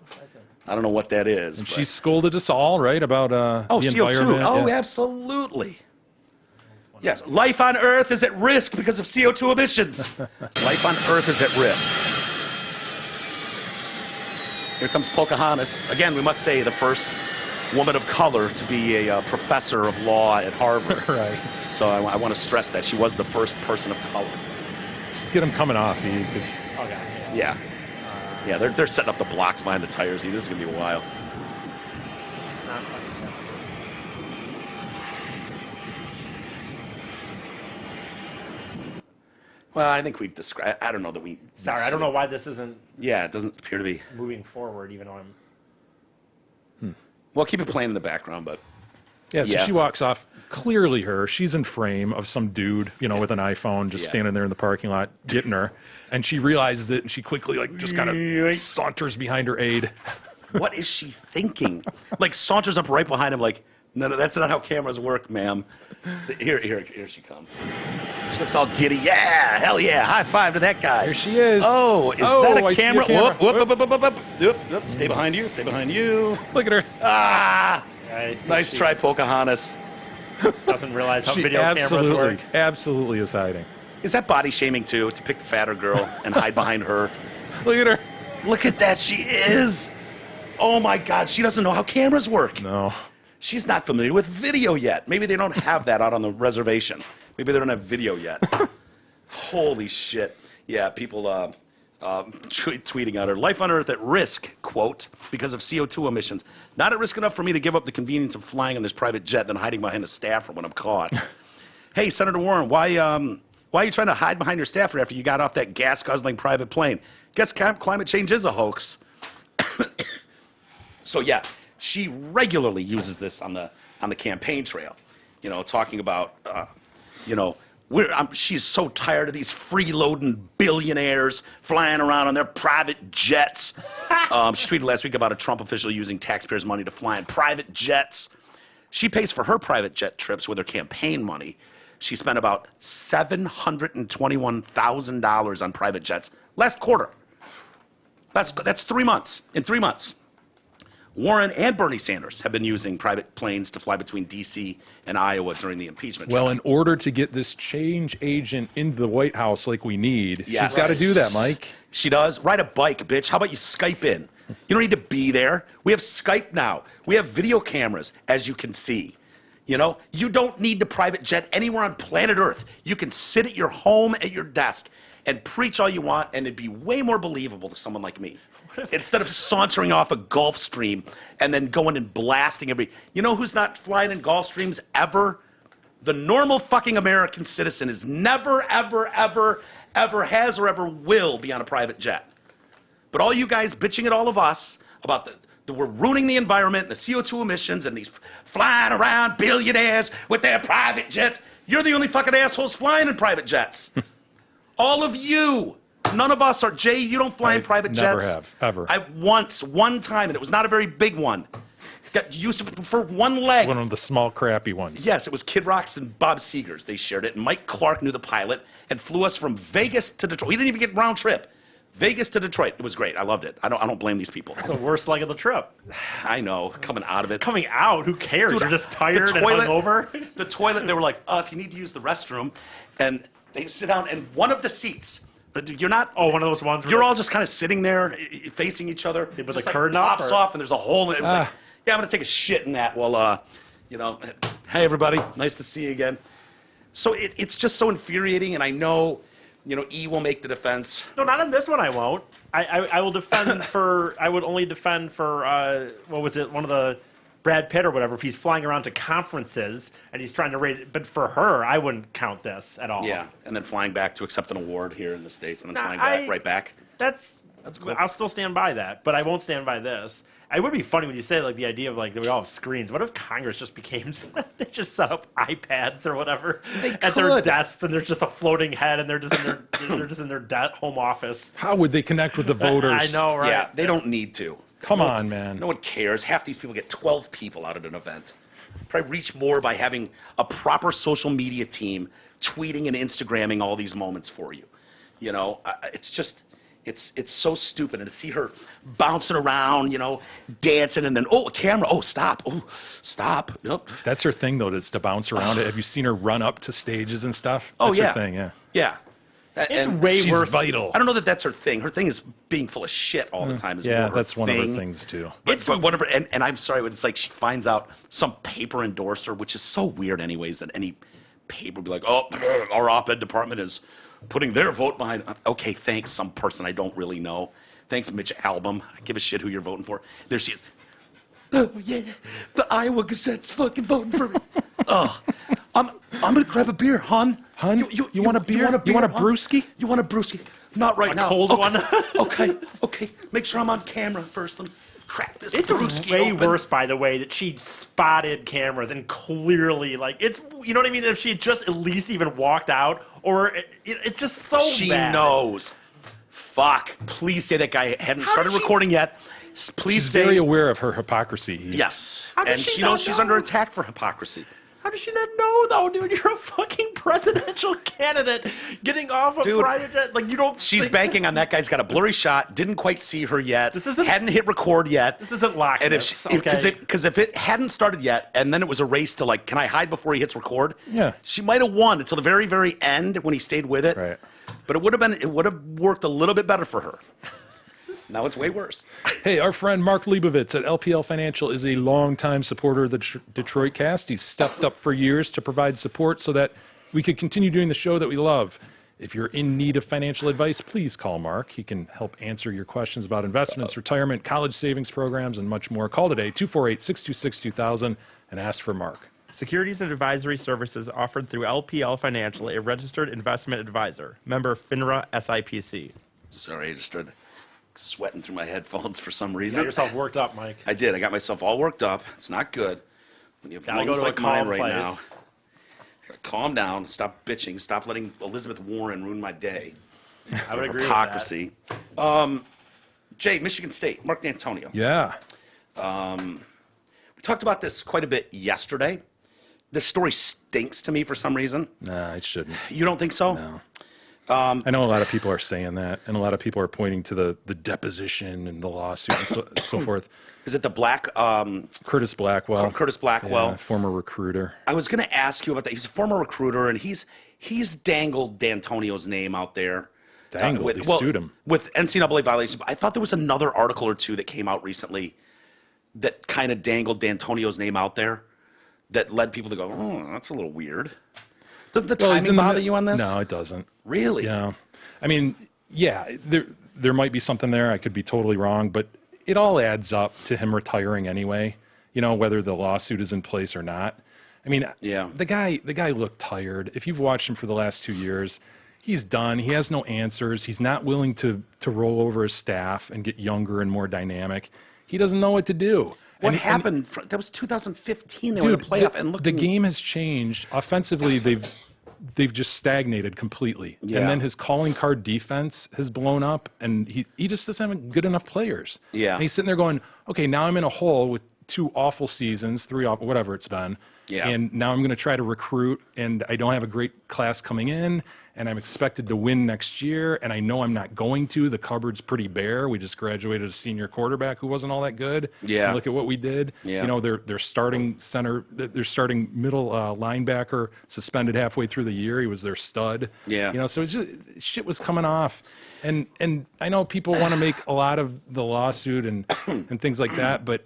I don't know what that is. And she scolded us all, right, about the CO2. environment. Oh, yeah. Absolutely. Yes, life on Earth is at risk because of CO2 emissions. Life on Earth is at risk. Here comes Pocahontas. Again, we must say the first woman of color to be a professor of law at Harvard. Right. So I want to stress that. She was the first person of color. Just get him coming off, because Okay. Yeah. Yeah, they're setting up the blocks behind the tires. This is going to be a while. It's not fucking Well, I think we've described. I don't know that we. Sorry, I don't know why this isn't Yeah, it doesn't appear to be. moving forward, even though I'm. Well, keep it playing in the background, but yeah, so Yeah. she walks off. Clearly her. She's in frame of some dude, with an iPhone just Yeah. standing there in the parking lot getting her. And she realizes it, and she quickly, just kind of saunters behind her aide. What is she thinking? Like saunters up right behind him like, no, that's not how cameras work, ma'am. Here she comes. She looks all giddy. Yeah, hell yeah. High five to that guy. There she is. Oh, is that a I see camera? camera. Whoop. Stay behind you. Stay behind you. Look at her. Ah, Right? nice try, Pocahontas. Doesn't realize how She video cameras work. absolutely is hiding. Is that body shaming too, to pick the fatter girl and hide behind her? Look at her. Look at that, she is. Oh my God, she doesn't know how cameras work. No. She's not familiar with video yet. Maybe they don't have that out on the reservation. Maybe they don't have video yet. Holy shit. Yeah, people tweeting at her. Life on Earth at risk, quote, because of CO2 emissions. Not at risk enough for me to give up the convenience of flying on this private jet than hiding behind a staffer when I'm caught. Hey, Senator Warren, why are you trying to hide behind your staffer after you got off that gas-guzzling private plane? Guess climate change is a hoax. So yeah, she regularly uses this on the campaign trail, you know, talking about, you know, she's so tired of these freeloading billionaires flying around on their private jets. She tweeted last week about a Trump official using taxpayers' money to fly in private jets. She pays for her private jet trips with her campaign money. She spent about $721,000 on private jets last quarter. That's 3 months. In 3 months. Warren and Bernie Sanders have been using private planes to fly between D.C. and Iowa during the impeachment trial. Well, in order to get this change agent into the White House like we need, Yes. she's got to do that, Mike. She does. Ride a bike, bitch. How about you Skype in? You don't need to be there. We have Skype now. We have video cameras, as you can see. You know, you don't need to private jet anywhere on planet Earth. You can sit at your home at your desk and preach all you want, and it'd be way more believable to someone like me. Instead of sauntering off a Gulfstream and then going and blasting everybody. You know who's not flying in Gulfstreams ever? The normal fucking American citizen is never, ever, ever, ever has or ever will be on a private jet. But all you guys bitching at all of us about we're ruining the environment and the CO2 emissions and these flying around billionaires with their private jets. You're the only fucking assholes flying in private jets. All of you. None of us are. Jay, you don't fly in private never jets. have, ever. One time, and it was not a very big one. Got used for one leg. One of the small, crappy ones. Yes, it was Kid Rock's and Bob Seger's. They shared it. And Mike Clark knew the pilot and flew us from Vegas to Detroit. We didn't even get round trip. Vegas to Detroit. It was great. I loved it. I don't blame these people. It's the worst leg of the trip. I know. Coming out of it. Coming out, who cares? Dude, You're just tired the and toilet, hungover. The toilet, they were like, if you need to use the restroom, and they sit down, and one of the seats, you're not. Oh, one of those ones. You're all just kind of sitting there, facing each other. With just the curtain up, pops or? off, and there's a hole. In it. It was like, yeah, I'm gonna take a shit in that. Well, you know, hey everybody, nice to see you again. So it's just so infuriating, and I know, you know, E will make the defense. No, not in this one. I won't. I will defend for. I would only defend for. What was it? One of the Brad Pitt or whatever. If he's flying around to conferences and he's trying to raise. But for her, I wouldn't count this at all. Yeah, and then flying back to accept an award here in the States, and then flying back right back. That's cool. I'll still stand by that, but I won't stand by this. It would be funny when you say like the idea of like that we all have screens. What if Congress just became they just set up iPads or whatever at their desks and there's just a floating head and they're just in their they're just in their home office. How would they connect with the voters? I know, right? Yeah, they don't need to. Come on, man. No one cares. Half these people get 12 people out at an event. Probably reach more by having a proper social media team tweeting and Instagramming all these moments for you. You know, it's just, it's so stupid. And to see her bouncing around, you know, dancing, and then, a camera. Oh, stop. Oh, stop. Nope. That's her thing, though, is to bounce around it. Have you seen her run up to stages and stuff? Oh, That's yeah. her thing, yeah. Yeah. It's And way She's worse. vital. I don't know that that's her thing. Her thing is being full of shit all the time. Is Yeah, more her that's one of her thing. things, too. But whatever, and I'm sorry, but it's like she finds out some paper endorser, which is so weird, anyways, that any paper would be like, oh, our op-ed department is putting their vote behind. Okay, thanks, some person I don't really know. Thanks, Mitch Albom. I give a shit who you're voting for. There she is. Oh yeah, the Iowa Gazette's fucking voting for me. Oh, I'm gonna grab a beer, hon. Hun, you want a beer? You want a hon? brewski? You want a brewski? Not right now. cold okay. one? okay. Make sure I'm on camera first. Let me crack this It's brewski way open. worse, by the way, that she spotted cameras and clearly, like, it's, you know what I mean? If she had just at least even walked out, or it's just so She bad. knows. Fuck. Please say that guy hadn't How started did she- recording yet. Please She's say very aware of her hypocrisy. yes, How does and she she not knows she's know? under attack for hypocrisy. How does she not know, though, dude? You're a fucking presidential candidate getting off a Dude, private jet. Like, you don't. She's think- banking on that guy's got a blurry shot. Didn't quite see her yet. This isn't- hadn't hit record yet. This isn't Loch And Ness, because if it hadn't started yet, and then it was a race to like, can I hide before he hits record? Yeah. she might have won until the very, very end when he stayed with it. Right. But it would have worked a little bit better for her. Now it's way worse. Hey, our friend Mark Leibovitz at LPL Financial is a longtime supporter of the Detroit Cast. He's stepped up for years to provide support so that we could continue doing the show that we love. If you're in need of financial advice, please call Mark. He can help answer your questions about investments, retirement, college savings programs, and much more. Call today, 248-626-2000, and ask for Mark. Securities and advisory services offered through LPL Financial, a registered investment advisor. Member FINRA SIPC. Sorry, I just started sweating through my headphones for some You reason. got yourself worked up, Mike. I did. I got myself all worked up. It's not good when you have Gotta go lungs to a like mine calm right place. now. Calm down. Stop bitching. Stop letting Elizabeth Warren ruin my day. I would agree Hypocrisy. Jay, Michigan State, Mark D'Antonio. Yeah. We talked about this quite a bit yesterday. This story stinks to me for some reason. Nah, it shouldn't. You don't think so? No. I know a lot of people are saying that, and a lot of people are pointing to the deposition and the lawsuit and so forth. Is it the black Curtis Blackwell. Curtis Blackwell? Yeah, former recruiter. I was going to ask you about that. He's a former recruiter, and he's dangled D'Antonio's name out there. Dangled? They sued him. With NCAA violations. I thought there was another article or two that came out recently that kind of dangled D'Antonio's name out there that led people to go, oh, that's a little weird. Doesn't the Well, he's timing in the bother mid- you on this? No, it doesn't. Really? Yeah. I mean, yeah, there might be something there. I could be totally wrong, but it all adds up to him retiring anyway, whether the lawsuit is in place or not. I mean, Yeah. the guy looked tired. If you've watched him for the last 2 years, he's done. He has no answers. He's not willing to roll over his staff and get younger and more dynamic. He doesn't know what to do. What And- happened? That was 2015. They were in the playoff and the looking. game has changed. Offensively, they've just stagnated completely. Yeah. And then his calling card defense has blown up, and he just doesn't have good enough players. Yeah. And he's sitting there going, okay, now I'm in a hole with 2 awful seasons, 3 awful, whatever it's been. Yeah. And now I'm going to try to recruit, and I don't have a great class coming in, and I'm expected to win next year, and I know I'm not going to. The cupboard's pretty bare. We just graduated a senior quarterback who wasn't all that good. Yeah. And look at what we did. Yeah. Their starting center, their starting middle linebacker suspended halfway through the year. He was their stud. Yeah. So it's just, shit was coming off. And I know people want to make a lot of the lawsuit and things like that, but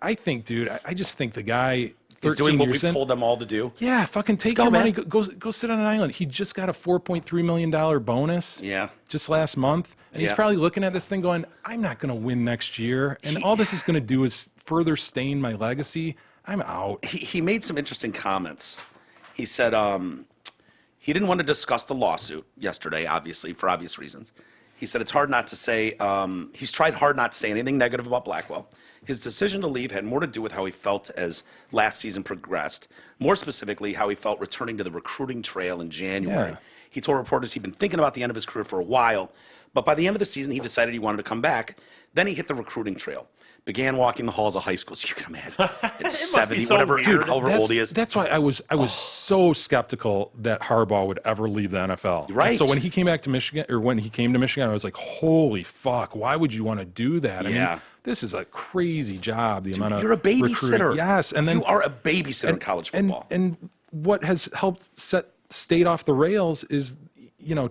I think, dude, I just think the guy, He's doing what we years in, told them all to do. yeah, fucking take go, your money, man. go sit on an island. He just got a $4.3 million bonus. Yeah. Just last month, and he's Yeah. probably looking at this thing going, "I'm not going to win next year, and all this is going to do is further stain my legacy. I'm out." He made some interesting comments. He said he didn't want to discuss the lawsuit yesterday, obviously, for obvious reasons. He said it's hard not to say, he's tried hard not to say anything negative about Blackwell. His decision to leave had more to do with how he felt as last season progressed, more specifically, how he felt returning to the recruiting trail in January. Yeah. He told reporters he'd been thinking about the end of his career for a while, but by the end of the season, he decided he wanted to come back. Then he hit the recruiting trail, began walking the halls of high schools. You can imagine. At be 70, so whatever, weird. however old he is. That's why I was so skeptical that Harbaugh would ever leave the NFL. And Right. so when he came back to Michigan, or when he came to Michigan, I was like, "Holy fuck! Why would you want to do that?" I Yeah. mean, this is a crazy job. The amount of You're a babysitter. recruiting. Yes, and then you are a babysitter in college football. And what has helped set state off the rails is,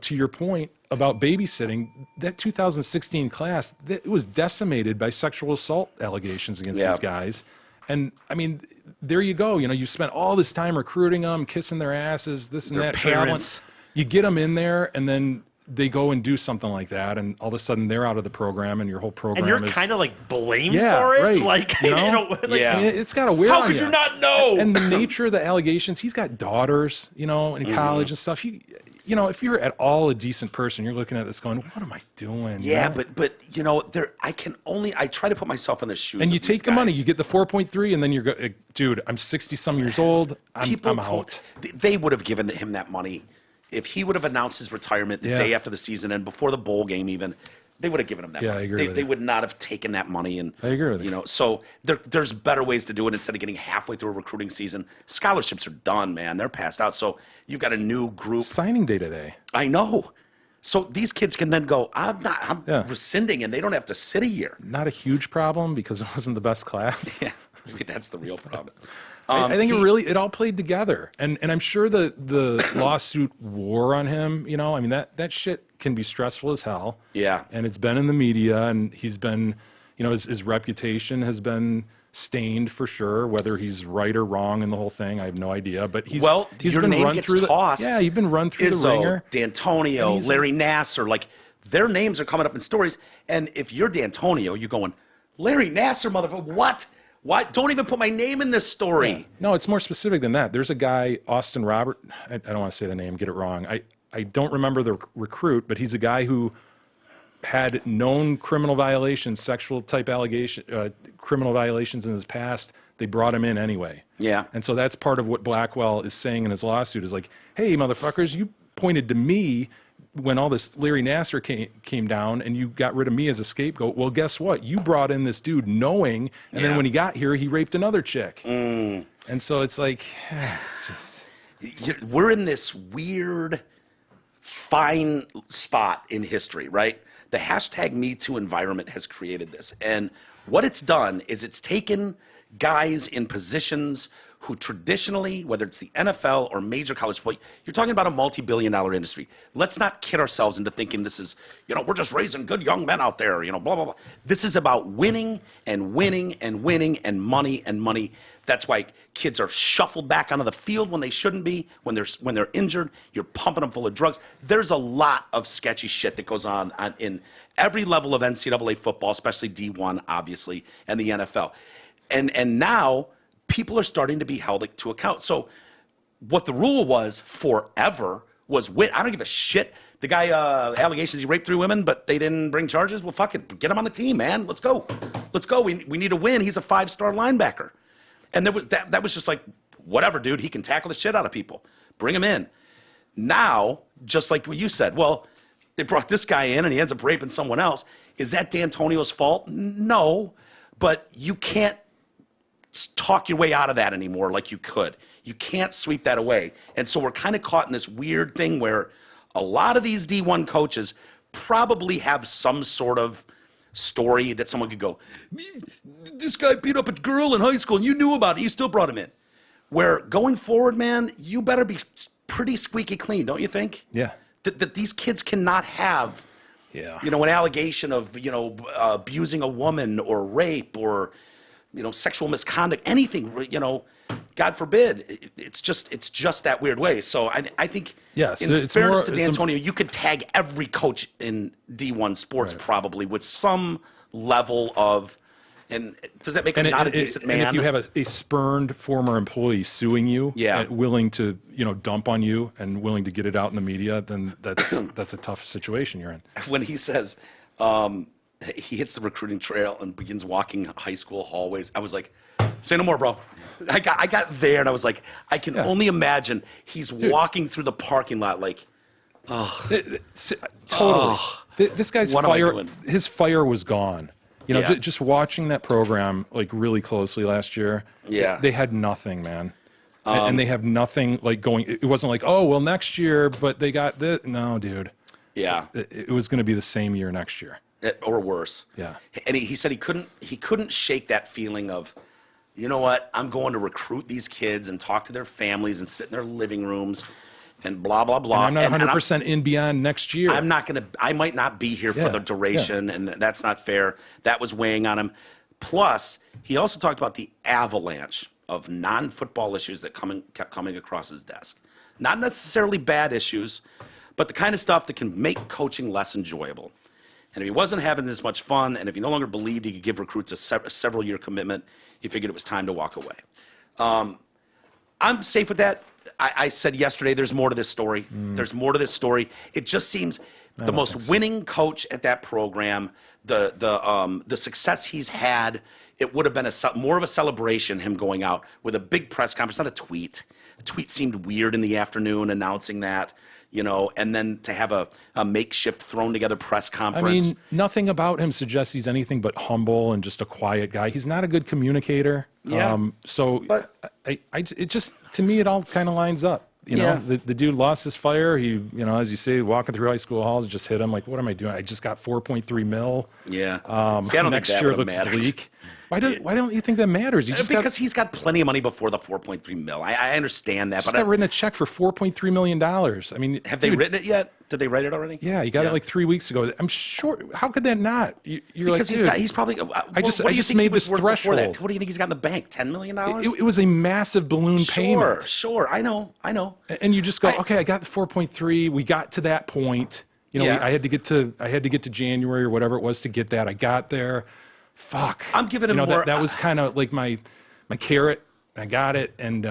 to your point about babysitting, that 2016 class, it was decimated by sexual assault allegations against Yeah. these guys. And I mean, there you go. You spent all this time recruiting them, kissing their asses, this and Their that. traveling. parents. You get them in there, and then they go and do something like that, and all of a sudden they're out of the program, and your whole program And you're is kind of like blamed Yeah, for it. right. Like, You know? like, Yeah. I mean, it's got to wear how on could ya. you not know? And the nature of the allegations, he's got daughters, in college and stuff. If you're at all a decent person, you're looking at this going, "What am I doing?" Yeah, man? but I try to put myself in their shoes. And you of these take the money, guys. you get the 4.3, and then you're dude, I'm 60 some years old. I'm out. They would have given him that money if he would have announced his retirement the Yeah. day after the season and before the bowl game even. They would have given him that Yeah, money. I agree with They you. would not have taken that money. And I agree with you. You know, so there's better ways to do it instead of getting halfway through a recruiting season. Scholarships are done, man. They're passed out. So you've got a new group. Signing day today. I know. So these kids can then go, I'm Yeah. rescinding, and they don't have to sit a year. Not a huge problem because it wasn't the best class. Yeah, maybe that's the real problem. I think it all played together, and I'm sure the lawsuit wore on him. You know, I mean that shit can be stressful as hell. Yeah. And it's been in the media, and he's been, you know, his reputation has been stained for sure. Whether he's right or wrong in the whole thing, I have no idea. But he's your been name run gets through tossed. Yeah, he's been run through the Izzo, ringer. D'Antonio, And Larry Nassar, like their names are coming up in stories. And if you're D'Antonio, you're going, Larry Nassar, motherfucker, what? Why? Don't even put my name in this story. Yeah. No, it's more specific than that. There's a guy, Austin Robert. I don't want to say the name, get it wrong. I don't remember the recruit, but he's a guy who had known criminal violations, sexual type criminal violations in his past. They brought him in anyway. Yeah. And so that's part of what Blackwell is saying in his lawsuit is like, hey, motherfuckers, you pointed to me when all this Larry Nassar came down and you got rid of me as a scapegoat. Well, guess what? You brought in this dude knowing, and then when he got here, he raped another chick. And so it's like, it's just... We're in this weird, fine spot in history, right? The hashtag #MeToo environment has created this. And what it's done is it's taken guys in positions who traditionally, whether it's the NFL or major college football, you're talking about a multi-billion-dollar industry. Let's not kid ourselves into thinking this is, you know, we're just raising good young men out there, you know, blah, blah, blah. This is about winning and winning and winning and money and money. That's why kids are shuffled back onto the field when they shouldn't be, when they're injured. You're pumping them full of drugs. There's a lot of sketchy shit that goes on in every level of NCAA football, especially D1, obviously, and the NFL. And now people are starting to be held to account. So what the rule was forever was I don't give a shit. The guy, allegations he raped 3 women, but they didn't bring charges. Well, fuck it. Get him on the team, man. Let's go. Let's go. We need a win. He's a 5-star linebacker. And there was that was just like, whatever, dude. He can tackle the shit out of people. Bring him in. Now, just like what you said, well, they brought this guy in and he ends up raping someone else. Is that D'Antonio's fault? No. But you can't talk your way out of that anymore like you could. You can't sweep that away. And so we're kind of caught in this weird thing where a lot of these D1 coaches probably have some sort of story that someone could go, this guy beat up a girl in high school and you knew about it. You still brought him in. Where going forward, man, you better be pretty squeaky clean, don't you think? Yeah. That these kids cannot have, Yeah. you know, an allegation of, you know, abusing a woman or rape or, you know, sexual misconduct, anything, you know, God forbid. It's just that weird way. So I think, Yes, in it's fairness more- to it's a- D'Antonio, you could tag every coach in D1 sports probably with some level of, and does that make him not a decent man? And if you have a spurned former employee suing you, Yeah. and willing to, you know, dump on you and willing to get it out in the media, then that's a tough situation you're in. When he says he hits the recruiting trail and begins walking high school hallways, I was like, say no more, bro. I got there and I was like, I can only imagine he's walking through the parking lot like, Totally. This guy's What am I fire, doing? his fire was gone. You know, Yeah. just watching that program like really closely last year. Yeah. They had nothing, man. And they have nothing like going. It wasn't like, oh, well, next year, but they got this. No, dude. yeah, It was going to be the same year next year. or worse. Yeah. And he said he couldn't shake that feeling of, you know what, I'm going to recruit these kids and talk to their families and sit in their living rooms and blah, blah, blah. I'm not 100% in beyond next year. I might not be here for Yeah, the duration, and that's not fair. That was weighing on him. Plus, he also talked about the avalanche of non-football issues that kept coming across his desk. Not necessarily bad issues, but the kind of stuff that can make coaching less enjoyable. And if he wasn't having this much fun, and if he no longer believed he could give recruits a several-year commitment, he figured it was time to walk away. I'm safe with that. I said yesterday there's more to this story. There's more to this story. It just seems the most winning coach at that program, the success he's had, it would have been more of a celebration, him going out with a big press conference, not a tweet. A tweet seemed weird in the afternoon announcing that. you know, and then to have a makeshift thrown together press I conference. mean, nothing about him suggests he's anything but humble and just a quiet guy. He's not a good communicator. Yeah. But it just, to me, it all kind of lines up. You know, Yeah. the dude lost his fire. He, you know, as you say, walking through high school halls, it just hit him like, what am I doing? I just got 4.3 mil. Yeah. See, I don't Next think that year would've looks mattered. bleak. Why don't you think that matters? You just Because he's got plenty of money before the 4.3 mil. I understand that, just but got written a check for $4.3 million. I mean, have they dude, written it yet? Did they write it already? Yeah, you got it like 3 weeks ago. I'm sure. How could that not? You're Because like, dude, he's probably. I just what do you just think he made was this worth before that? threshold. What do you think he's got in the bank? $10 million? It was a massive balloon payment. Sure. I know. And you just go, okay, I got the 4.3. We got to that point. You know, Yeah. I had to get to January or whatever it was to get that. I got there. Fuck. I'm giving him you know, more. That was kind of like my carrot. I got it, and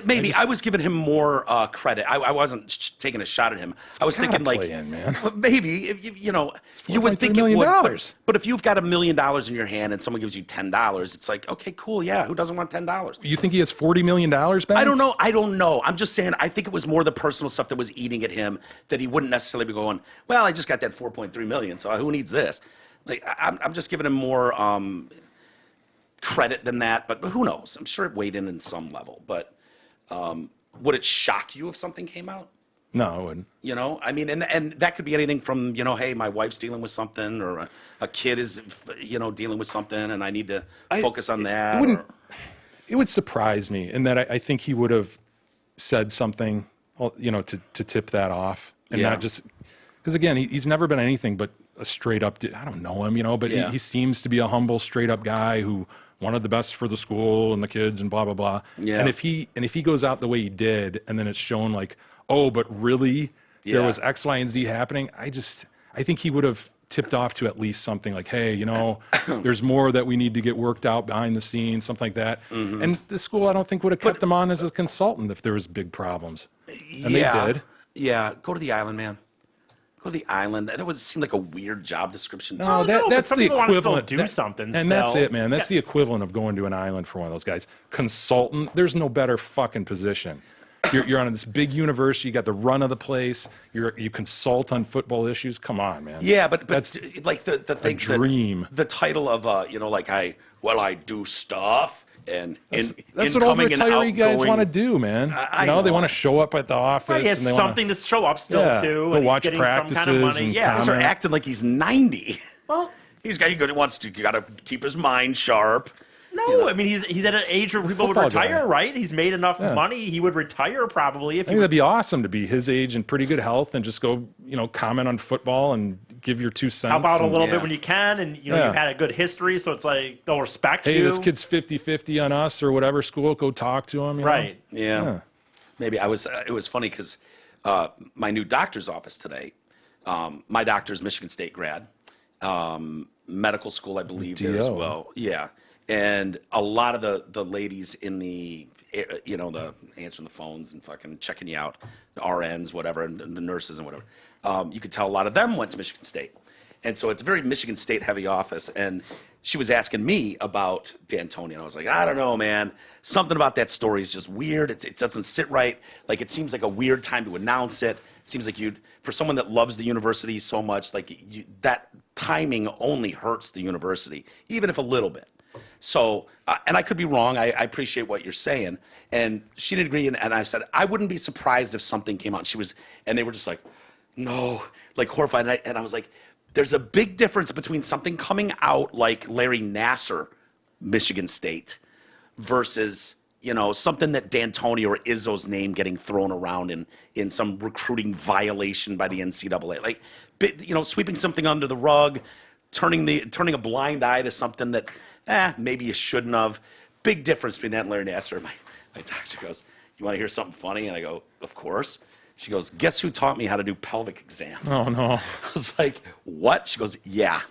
Maybe I was giving him more credit. I wasn't taking a shot at him. I was thinking like, play in, man. well, maybe if you know, you would think it $4.3 would. million. But if you've got $1 million in your hand and someone gives you $10, it's like, okay, cool, yeah. Who doesn't want $10? You think he has $40 million banked? I don't know. I'm just saying. I think it was more the personal stuff that was eating at him that he wouldn't necessarily be going, well, I just got that 4.3 million, so who needs this? Like, I'm just giving him more credit than that, but who knows? I'm sure it weighed in some level. But would it shock you if something came out? No, it wouldn't. You know, I mean, and that could be anything from, you know, hey, my wife's dealing with something, or a kid is, you know, dealing with something, and I need to focus on that. It would surprise me in that I think he would have said something, you know, to tip that off, and Yeah. not just because again, he's never been anything but a straight up. I don't know him, you know, but Yeah. he seems to be a humble, straight up guy who wanted the best for the school and the kids and blah blah blah. Yeah. And if he goes out the way he did, and then it's shown like, oh, but really there Yeah. was X, Y, and Z happening. I think he would have tipped off to at least something like, hey, you know, there's more that we need to get worked out behind the scenes, something like that. Mm-hmm. And the school, I don't think, would have kept him on as a consultant if there was big problems. And they did. Yeah, go to the island, man. Go to the island. That seemed like a weird job description. too. No, no, but that's some the people wanna still equivalent. do something and that's still. it, man. That's the equivalent of going to an island for one of those guys. Consultant. There's no better fucking position. You're on this big university. You got the run of the place. You consult on football issues. Come on, man. Yeah, but That's like the thing, dream. The title of you know, like I do stuff and That's what all incoming and retiree guys outgoing. want to do, man. I you know, they know. want to show up at the office. Right, he has and they something wanna, to show up still Yeah, to. go And he's watch getting some kind of practices money. and Yeah, Guys are comment. acting like he's 90. well, He got to keep his mind sharp. no, I mean he's at an age where people would Football guy. retire, right? He's made enough Yeah. money; he would retire probably if I he think was. that'd be awesome to be his age and pretty good health and just go, you know, comment on football and give your 2 cents. Help out a and, little Yeah. bit when you can, and you know Yeah. you've had a good history, so it's like they'll respect hey, you. this kid's 50-50 on us or whatever school. Go talk to him. You know? right. Yeah. Yeah. Maybe I was. It was funny because my new doctor's office today. My doctor's Michigan State grad, medical school, I believe there as DO. well. Yeah, and a lot of the ladies in the you know, the answering the phones and fucking checking you out, the RNs, whatever, and the nurses and whatever. You could tell a lot of them went to Michigan State, and so it's a very Michigan State heavy office. And she was asking me about D'Antoni, and I was like, I don't know, man. Something about that story is just weird. It doesn't sit right. Like, it seems like a weird time to announce it. Seems like for someone that loves the university so much, like that timing only hurts the university, even if a little bit. So, and I could be wrong. I appreciate what you're saying. And she didn't agree. And I said, I wouldn't be surprised if something came out. And they were just like, no, like horrified. And I was like, there's a big difference between something coming out like Larry Nassar, Michigan State, versus, you know, something that D'Antoni or Izzo's name getting thrown around in some recruiting violation by the NCAA. Like, you know, sweeping something under the rug, turning a blind eye to something that, maybe you shouldn't have. Big difference between that and Larry Nassar. My doctor goes, you want to hear something funny? And I go, of course. She goes, guess who taught me how to do pelvic exams? Oh no, I was like, what? She goes, yeah,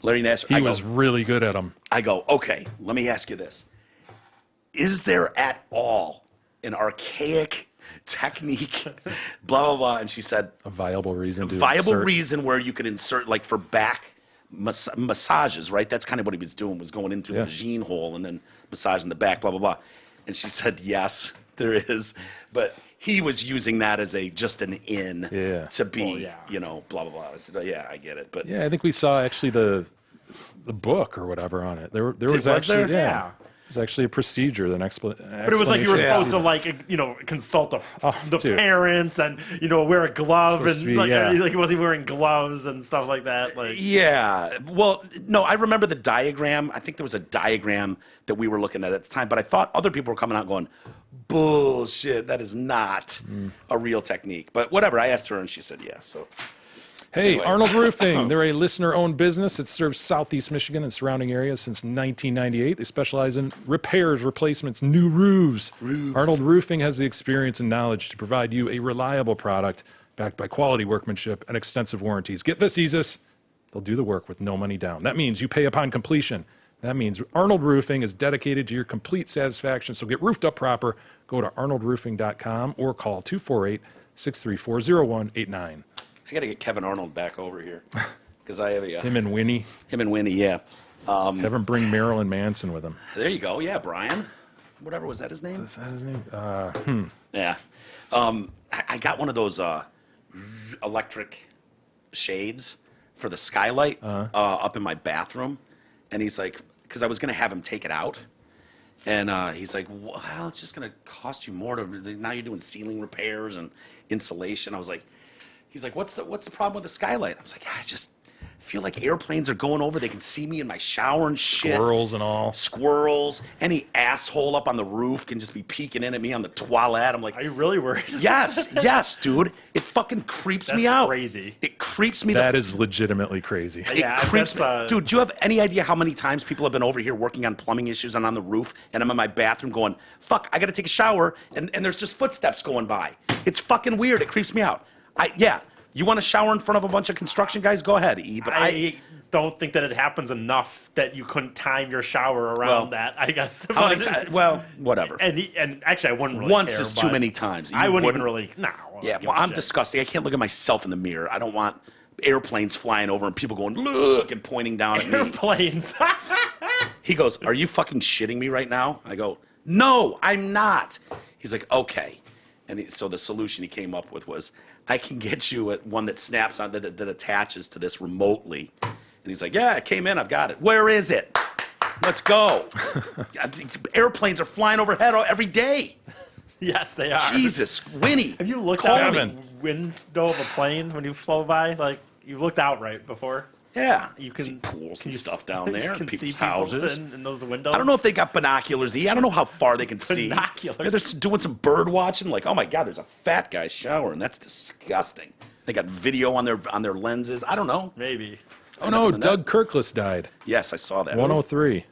Larry Nassar. he was really good at them. I go, okay, let me ask you this. Is there at all an archaic technique, blah, blah, blah? And she said, A viable reason to viable insert. reason where you could insert, like for back massages, right? That's kind of what he was doing, was going in through the vagine hole and then massaging the back, blah, blah, blah. And she said, yes, there is. But he was using that as just an in to be, blah, blah, blah. I said, yeah, I get it. But yeah, I think we saw actually the book or whatever on it. There was actually, yeah. It was actually a procedure, But it was like you were supposed to consult the parents and wear a glove and like he wasn't wearing gloves and stuff like that. Like well, no, I remember the diagram. I think there was a diagram that we were looking at the time, but I thought other people were coming out going, "Bullshit, that is not a real technique." But whatever, I asked her and she said yes. So. Hey, anyway. Arnold Roofing. They're a listener-owned business that serves Southeast Michigan and surrounding areas since 1998. They specialize in repairs, replacements, new roofs. Arnold Roofing has the experience and knowledge to provide you a reliable product backed by quality workmanship and extensive warranties. Get this, Easus. They'll do the work with no money down. That means you pay upon completion. That means Arnold Roofing is dedicated to your complete satisfaction. So get roofed up proper. Go to arnoldroofing.com or call 248-634-0189. I got to get Kevin Arnold back over here because I have him and Winnie. Him and Winnie, yeah. Have him bring Marilyn Manson with him. There you go. Yeah, Brian. Whatever, was that his name? Is that his name? Yeah. I got one of those electric shades for the skylight up in my bathroom, and he's like, because I was going to have him take it out. And he's like, well, it's just going to cost you more now you're doing ceiling repairs and insulation. I was like, he's like, what's the problem with the skylight? I was like, I just feel like airplanes are going over. They can see me in my shower and shit. Squirrels and all. Squirrels. Any asshole up on the roof can just be peeking in at me on the toilet. I'm like, are you really worried? Yes, dude. It fucking creeps me out. That's crazy. It creeps me. That is legitimately crazy. It creeps me. Dude, do you have any idea how many times people have been over here working on plumbing issues and on the roof, and I'm in my bathroom going, fuck, I got to take a shower, and there's just footsteps going by. It's fucking weird. It creeps me out. You want to shower in front of a bunch of construction guys? Go ahead, E. But I don't think that it happens enough that you couldn't time your shower around that, I guess. How many times? Well, whatever. And actually, I wouldn't really Once care, is too many times. I wouldn't even really, no. Yeah, well, I'm disgusting. I can't look at myself in the mirror. I don't want airplanes flying over and people going, look, and pointing down at me. Airplanes. He goes, are you fucking shitting me right now? I go, no, I'm not. He's like, okay. And so the solution he came up with was, I can get you one that snaps on, that attaches to this remotely. And he's like, yeah, it came in. I've got it. Where is it? Let's go. Airplanes are flying overhead every day. Yes, they are. Jesus, Winnie. Have you looked out the window of a plane when you flow by? Like, you looked out right before? Yeah. You can see pools and stuff down there. You can people's see houses. in those windows. I don't know if they got binoculars. I don't know how far they can see. Binoculars. They're doing some bird watching. Like, oh my God, there's a fat guy showering. That's disgusting. They got video on their lenses. I don't know. Maybe. Oh no, Doug Kirkless died. Yes, I saw that. 103.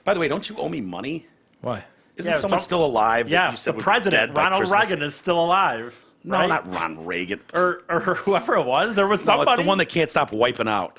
By the way, don't you owe me money? Why? Isn't someone still alive? Yeah, you said the president, Ronald Reagan, is still alive. No, right? not Ron Reagan. Or whoever it was. There was somebody. No, it's the one that can't stop wiping out.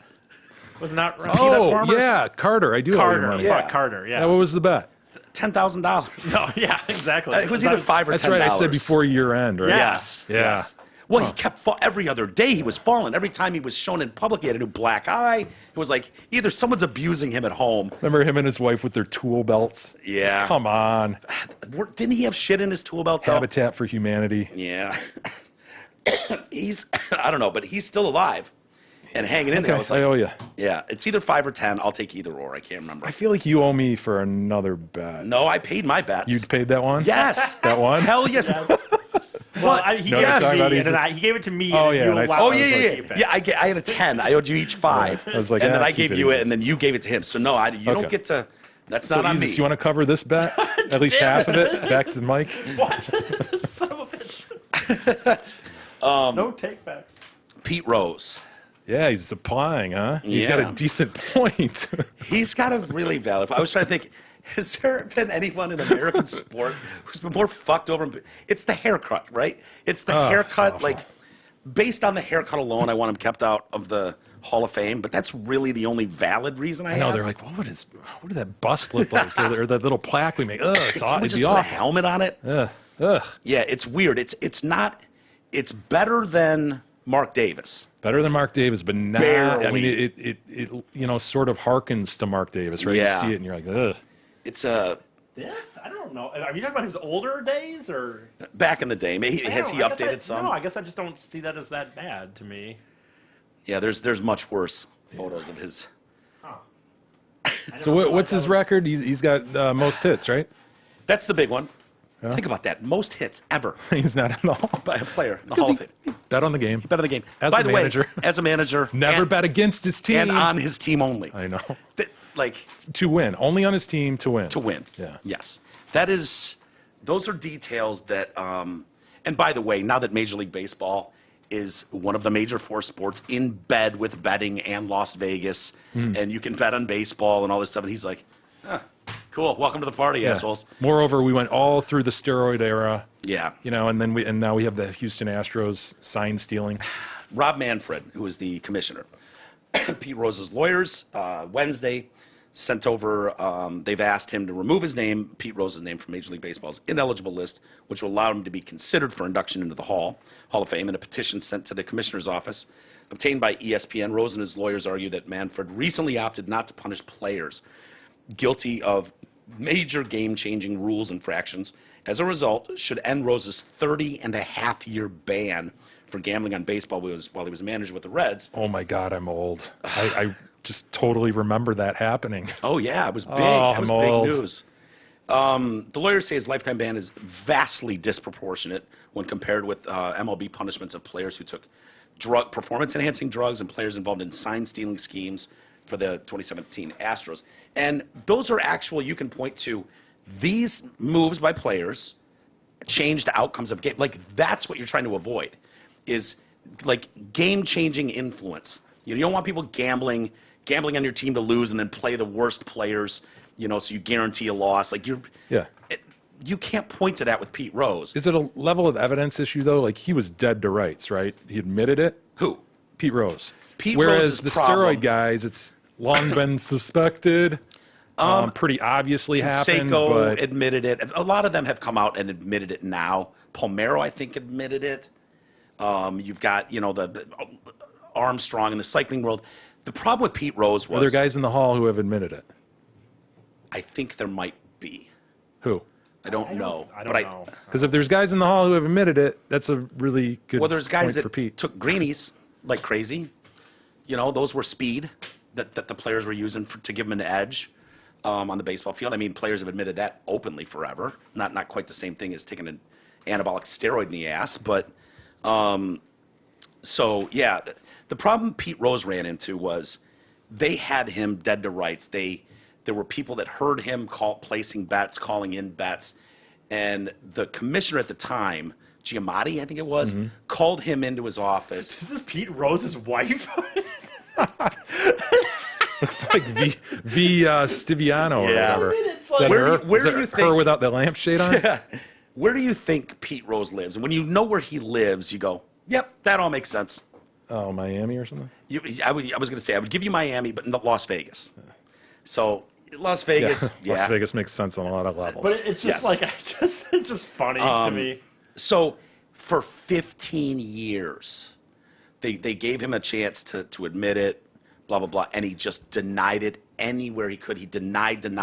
Wasn't that right? Oh, yeah, Carter. I do owe you money. Yeah. Carter, yeah. What was the bet? $10,000. No, yeah, exactly. It was either $5 or $10. That's right. I said before year end, right? Yes. Yeah. Yes. Well, he kept every other day he was falling. Every time he was shown in public, he had a new black eye. It was like either someone's abusing him at home. Remember him and his wife with their tool belts? Yeah. Come on. Didn't he have shit in his tool belt, though? Habitat for Humanity. Yeah. I don't know, but he's still alive and hanging in there. I was like, I owe you. Yeah, it's either 5 or 10. I'll take either or. I can't remember. I feel like you owe me for another bet. No, I paid my bets. You paid that one? Yes. That one? Hell yes. Well, he gave it to me. Oh, yeah. Yeah, I had a 10. I owed you each 5. I was like, and then I gave you it, and then you gave it to him. So, no, you don't get to. That's not on me. You want to cover this bet? At least half of it? Back to Mike? What? Son of a bitch. No take back. Pete Rose. Yeah, he's applying, huh? He's got a decent point. He's got a really valid point. I was trying to think, has there been anyone in American sport who's been more fucked over? It's the haircut, right? It's the haircut. Like, based on the haircut alone, I want him kept out of the Hall of Fame, but that's really the only valid reason I know. have. They're like, what did that bust look like? or that little plaque we make? Ugh, it's Can we it'd just be put a awful. helmet on it? Ugh. Yeah, it's weird. It's not. It's better than Mark Davis. Better than Mark Davis, but not. Barely. I mean, it sort of harkens to Mark Davis, right? Yeah. You see it and you're like, ugh. It's This? I don't know. Are you talking about his older days or Back in the day, maybe has he updated some? No, I guess I just don't see that as that bad to me. Yeah, there's much worse photos of his. Huh. So what's his record? He's got most hits, right? That's the big one. Think about that. Most hits ever He's not in the Hall. by a player in the Hall of Fame. Bet on the game. Bet of the game. As By a the manager. way, as a manager, Never and, bet against his team. and on his team only. I know. Like To win. Only on his team to win. to win. Yeah. Yes. Those are details that. And by the way, now that Major League Baseball is one of the major four sports in bed with betting and Las Vegas, and you can bet on baseball and all this stuff, and he's like, cool, welcome to the party, Yeah. assholes. Moreover, we went all through the steroid era. Yeah. And now we have the Houston Astros sign stealing. Rob Manfred, who is the commissioner, Pete Rose's lawyers, Wednesday sent over, they've asked him to remove his name, Pete Rose's name, from Major League Baseball's ineligible list, which will allow him to be considered for induction into the Hall of Fame. In a petition sent to the commissioner's office, obtained by ESPN, Rose and his lawyers argue that Manfred recently opted not to punish players guilty of major game-changing rules infractions. As a result, should end Rose's 30-and-a-half-year ban for gambling on baseball while he was manager with the Reds. Oh my God, I'm old. I just totally remember that happening. Oh, yeah, it was big. Oh, That was I'm big old. news. The lawyers say his lifetime ban is vastly disproportionate when compared with MLB punishments of players who took performance-enhancing drugs and players involved in sign-stealing schemes for the 2017 Astros. And those are actual, you can point to, these moves by players changed the outcomes of game. Like, that's what you're trying to avoid, is like game-changing influence. You don't want people gambling on your team to lose and then play the worst players, so you guarantee a loss. Like, you can't point to that with Pete Rose. Is it a level of evidence issue, though? Like, he was dead to rights, right? He admitted it. Who? Pete Rose. Whereas Rose's the problem- steroid guys, it's long been suspected. Pretty obviously happened. Canseco But admitted it. A lot of them have come out and admitted it now. Palmeiro, I think, admitted it. You've got, the Armstrong in the cycling world. The problem with Pete Rose was... are there guys in the Hall who have admitted it? I think there might be. Who? I don't know. I don't know. Because if there's guys in the Hall who have admitted it, that's a really good Well, there's guys point for that Pete. took greenies like crazy. Those were speed that the players were using to give them an edge on the baseball field. I mean, players have admitted that openly forever. Not quite the same thing as taking an anabolic steroid in the ass, but so yeah. The problem Pete Rose ran into was they had him dead to rights. There were people that heard him placing bets, calling in bets, and the commissioner at the time, Giamatti, I think it was, called him into his office. This is Pete Rose's wife? Looks like V. Stiviano or Yeah. whatever. I mean, it's Is that like- Where do her? you- where Is do that you her think- without the lampshade on? Where do you think Pete Rose lives? And when you know where he lives, you go, yep, that all makes sense. Oh, Miami or something? I was going to say, I would give you Miami, but not Las Vegas. So, Las Vegas, yeah. Las Vegas makes sense on a lot of levels. But it's just Yes. it's just funny to me. So, for 15 years, they gave him a chance to admit it, blah, blah, blah, and he just denied it anywhere he could. He denied, and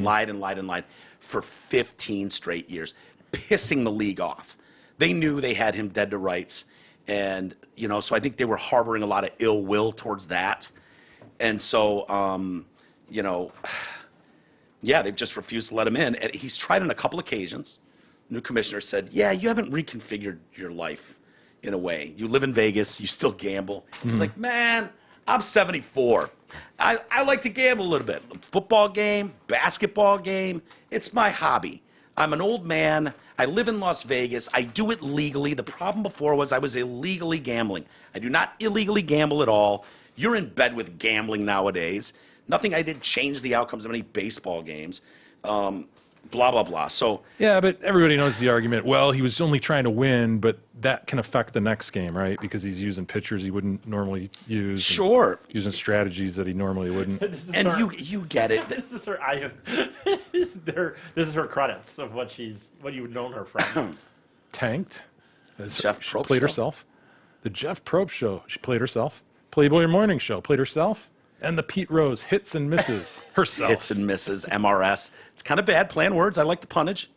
lied for 15 straight years, pissing the league off. They knew they had him dead to rights. And, so I think they were harboring a lot of ill will towards that. And so, yeah, they've just refused to let him in. And he's tried on a couple occasions. New commissioner said, yeah, you haven't reconfigured your life in a way. You live in Vegas. You still gamble. He's like, man, I'm 74. I like to gamble a little bit. Football game, basketball game. It's my hobby. I'm an old man. I live in Las Vegas. I do it legally. The problem before was I was illegally gambling. I do not illegally gamble at all. You're in bed with gambling nowadays. Nothing I did changed the outcomes of any baseball games. Blah, blah, blah. So, yeah, but everybody knows the argument. Well, he was only trying to win, but that can affect the next game, right? Because he's using pitchers he wouldn't normally use. sure. Using strategies that he normally wouldn't. And you get it. This is her. This is her credits of what you've known her from. Tanked. Jeff She Probst played show? herself. The Jeff Probst show. She played herself. Playboy Morning Show. Played herself. And the Pete Rose hits and misses herself. Hits and misses, MRS. It's kind of bad. Playing words. I like the punnage.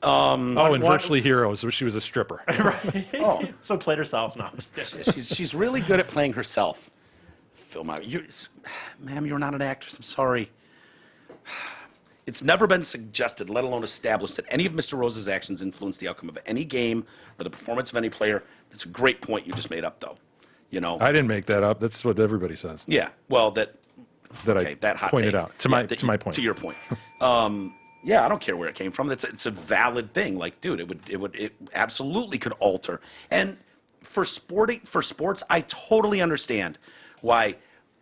In Virtually Heroes, where she was a stripper. Right. Oh. So played herself. No. She's really good at playing herself. Phil, ma'am, you're not an actress. I'm sorry. It's never been suggested, let alone established, that any of Mr. Rose's actions influenced the outcome of any game or the performance of any player. That's a great point you just made up, though. You know. I didn't make that up. That's what everybody says. Yeah. Well, that I hot pointed take. out to my point. To your point. Yeah, I don't care where it came from. It's a valid thing. Like, dude, it absolutely could alter. And for sports, I totally understand why.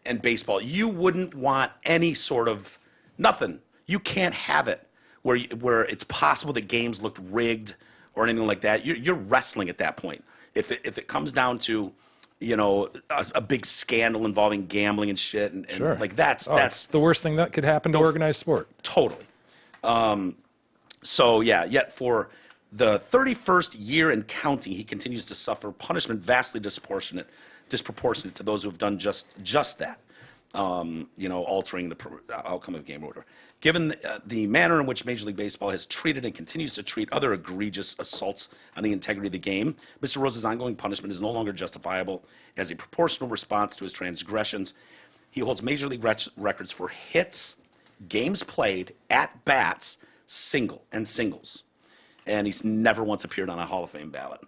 And baseball, you wouldn't want any sort of nothing. You can't have it where it's possible that games looked rigged or anything like that. You're wrestling at that point. If it comes down to, you know, a big scandal involving gambling and shit, and Sure. like that's It's the worst thing that could happen to organized sport. totally. So yeah, yet for the 31st year and counting, he continues to suffer punishment vastly disproportionate to those who have done just that. You know, altering the outcome of game order. Given the manner in which Major League Baseball has treated and continues to treat other egregious assaults on the integrity of the game, Mr. Rose's ongoing punishment is no longer justifiable as a proportional response to his transgressions. He holds Major League records for hits, games played, at-bats, singles. And he's never once appeared on a Hall of Fame ballot.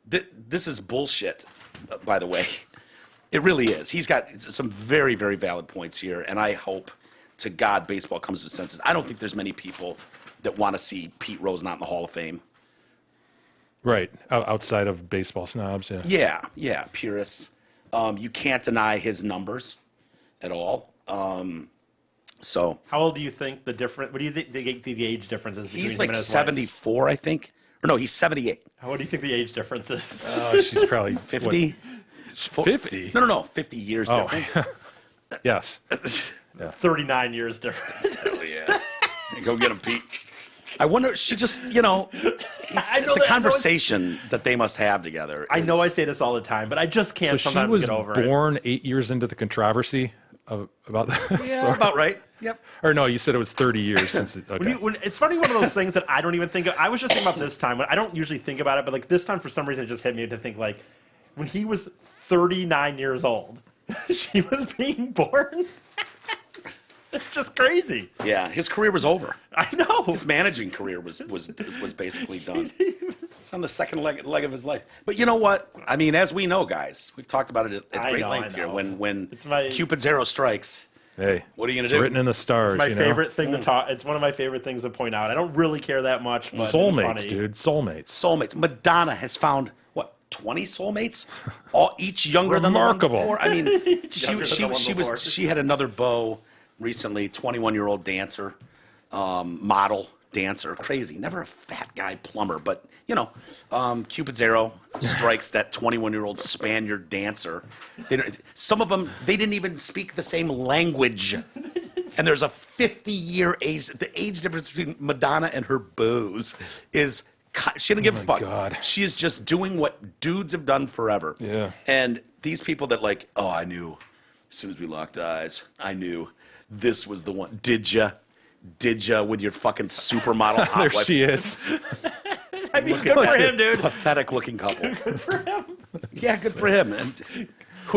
This is bullshit, by the way. It really is. He's got some very, very valid points here, and I hope to God baseball comes to its senses. I don't think there's many people that want to see Pete Rose not in the Hall of Fame. Right. Outside of baseball snobs, yeah. Yeah, purists. You can't deny his numbers at all. So How old do you think the difference? What do you think the age difference is between he's him like and his 74, wife? I think. Or no, he's 78. What do you think the age difference is? She's probably 50? 50? No, 50 years difference. Yes. 39 years difference. Hell yeah. Go get him, Pete. I wonder, she just, you know, I know the that- conversation that they must have together. I know I is- say this all the time, but I just So can't she sometimes was get over it. born 8 years into the controversy about this? Yeah, about right. Yep. Or no, you said it was 30 years since. Okay. It's funny, one of those things that I don't even think of. I was just thinking about this time. I don't usually think about it, but like this time, for some reason, it just hit me to think like when he was 39 years old, she was being born. It's just crazy. Yeah, his career was over. I know. His managing career was basically done. It's on the second leg of his life. But you know what? I mean, as we know, guys, we've talked about it at I great know, length I here. know. When It's my- Cupid's arrow strikes, Hey, what are you it's gonna do? written in the stars. It's my you know? favorite thing to talk. It's one of my favorite things to point out. I don't really care that much, but it's Soulmates, funny. dude. Soulmates. Soulmates. Madonna has found what 20 soulmates, all each younger Remarkable. than the one before. I mean, before. she had another beau recently, 21-year-old dancer, model dancer, crazy. Never a fat guy plumber, but you know, Cupid's arrow strikes that 21-year-old Spaniard dancer. Some of them they didn't even speak the same language. And there's a 50-year age. The age difference between Madonna and her beaux is she doesn't give a fuck. God. She is just doing what dudes have done forever. Yeah. And these people that like, oh, I knew as soon as we locked eyes, I knew this was the one. Did ya with your fucking supermodel hot There wife? she is. I mean, good for him, dude. Pathetic looking couple. Good for him. Yeah, good for him. And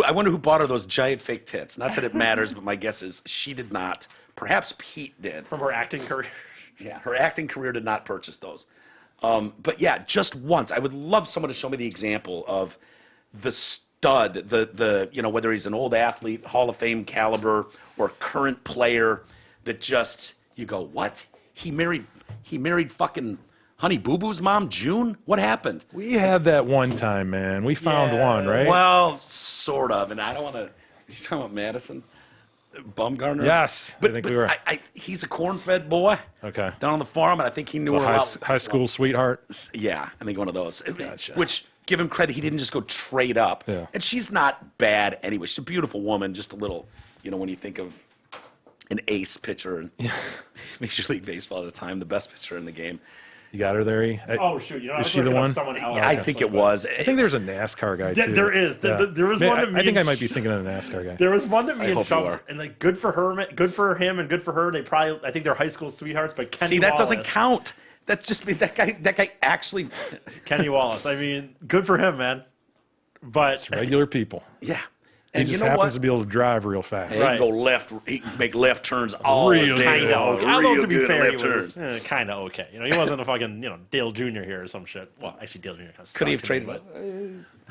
I wonder who bought her those giant fake tits. Not that it matters, but my guess is she did not. Perhaps Pete did. From her acting career. Yeah, her acting career did not purchase those. But yeah, just once. I would love someone to show me the example of the stud, the you know, whether he's an old athlete, Hall of Fame caliber, or current player that just you go, what? He married fucking Honey Boo Boo's mom, June? What happened? We had that one time, man. We found Yeah. one, right? Well, sort of. And I don't want to. He's talking about Madison Bumgarner. Yes, I think we were. He's a corn-fed boy. Okay. Down on the farm, and I think he knew her High school sweetheart. Yeah, I think one of those. Gotcha. Which, give him credit, he didn't just go trade up. Yeah. And she's not bad anyway. She's a beautiful woman, just a little, you know, when you think of an ace pitcher in Major League Baseball at the time, the best pitcher in the game. You got her there. Oh shoot! You know, I Is was she the looking up one? someone else. I think it was. I think there's a NASCAR guy too. There is. There was one that I think I might be thinking of the NASCAR guy. There was one that me and hope you Chumps, are. and like good for her, good for him, and good for her. They probably, I think they're high school sweethearts. But Kenny See, that doesn't Wallace- count. That's just that guy. That guy actually. Kenny Wallace. I mean, good for him, man. But Regular people. Yeah. He And just you know happens what? to be able to drive real fast. He Right. can go left. He can make left turns all Real day kind long. of. Although Real to be good fair, left he was turns. kind of okay. You know, he wasn't a fucking Dale Jr. here or some shit. Well, actually, Dale Jr. kind of Could he have traded?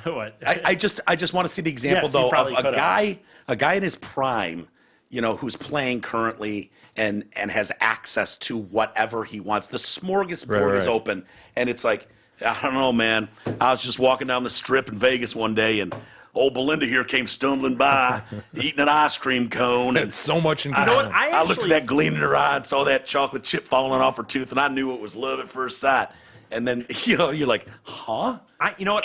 what? I just want to see the example Yes, he though of probably a could have. guy in his prime, who's playing currently and has access to whatever he wants. The smorgasbord is Right. open, and it's like, I don't know, man. I was just walking down the strip in Vegas one day, and old Belinda here came stumbling by, eating an ice cream cone, and It's so much in You know what? common. I I looked at actually, that gleam in her eye and saw that chocolate chip falling off her tooth, and I knew it was love at first sight. And then, you're like, huh? you know what?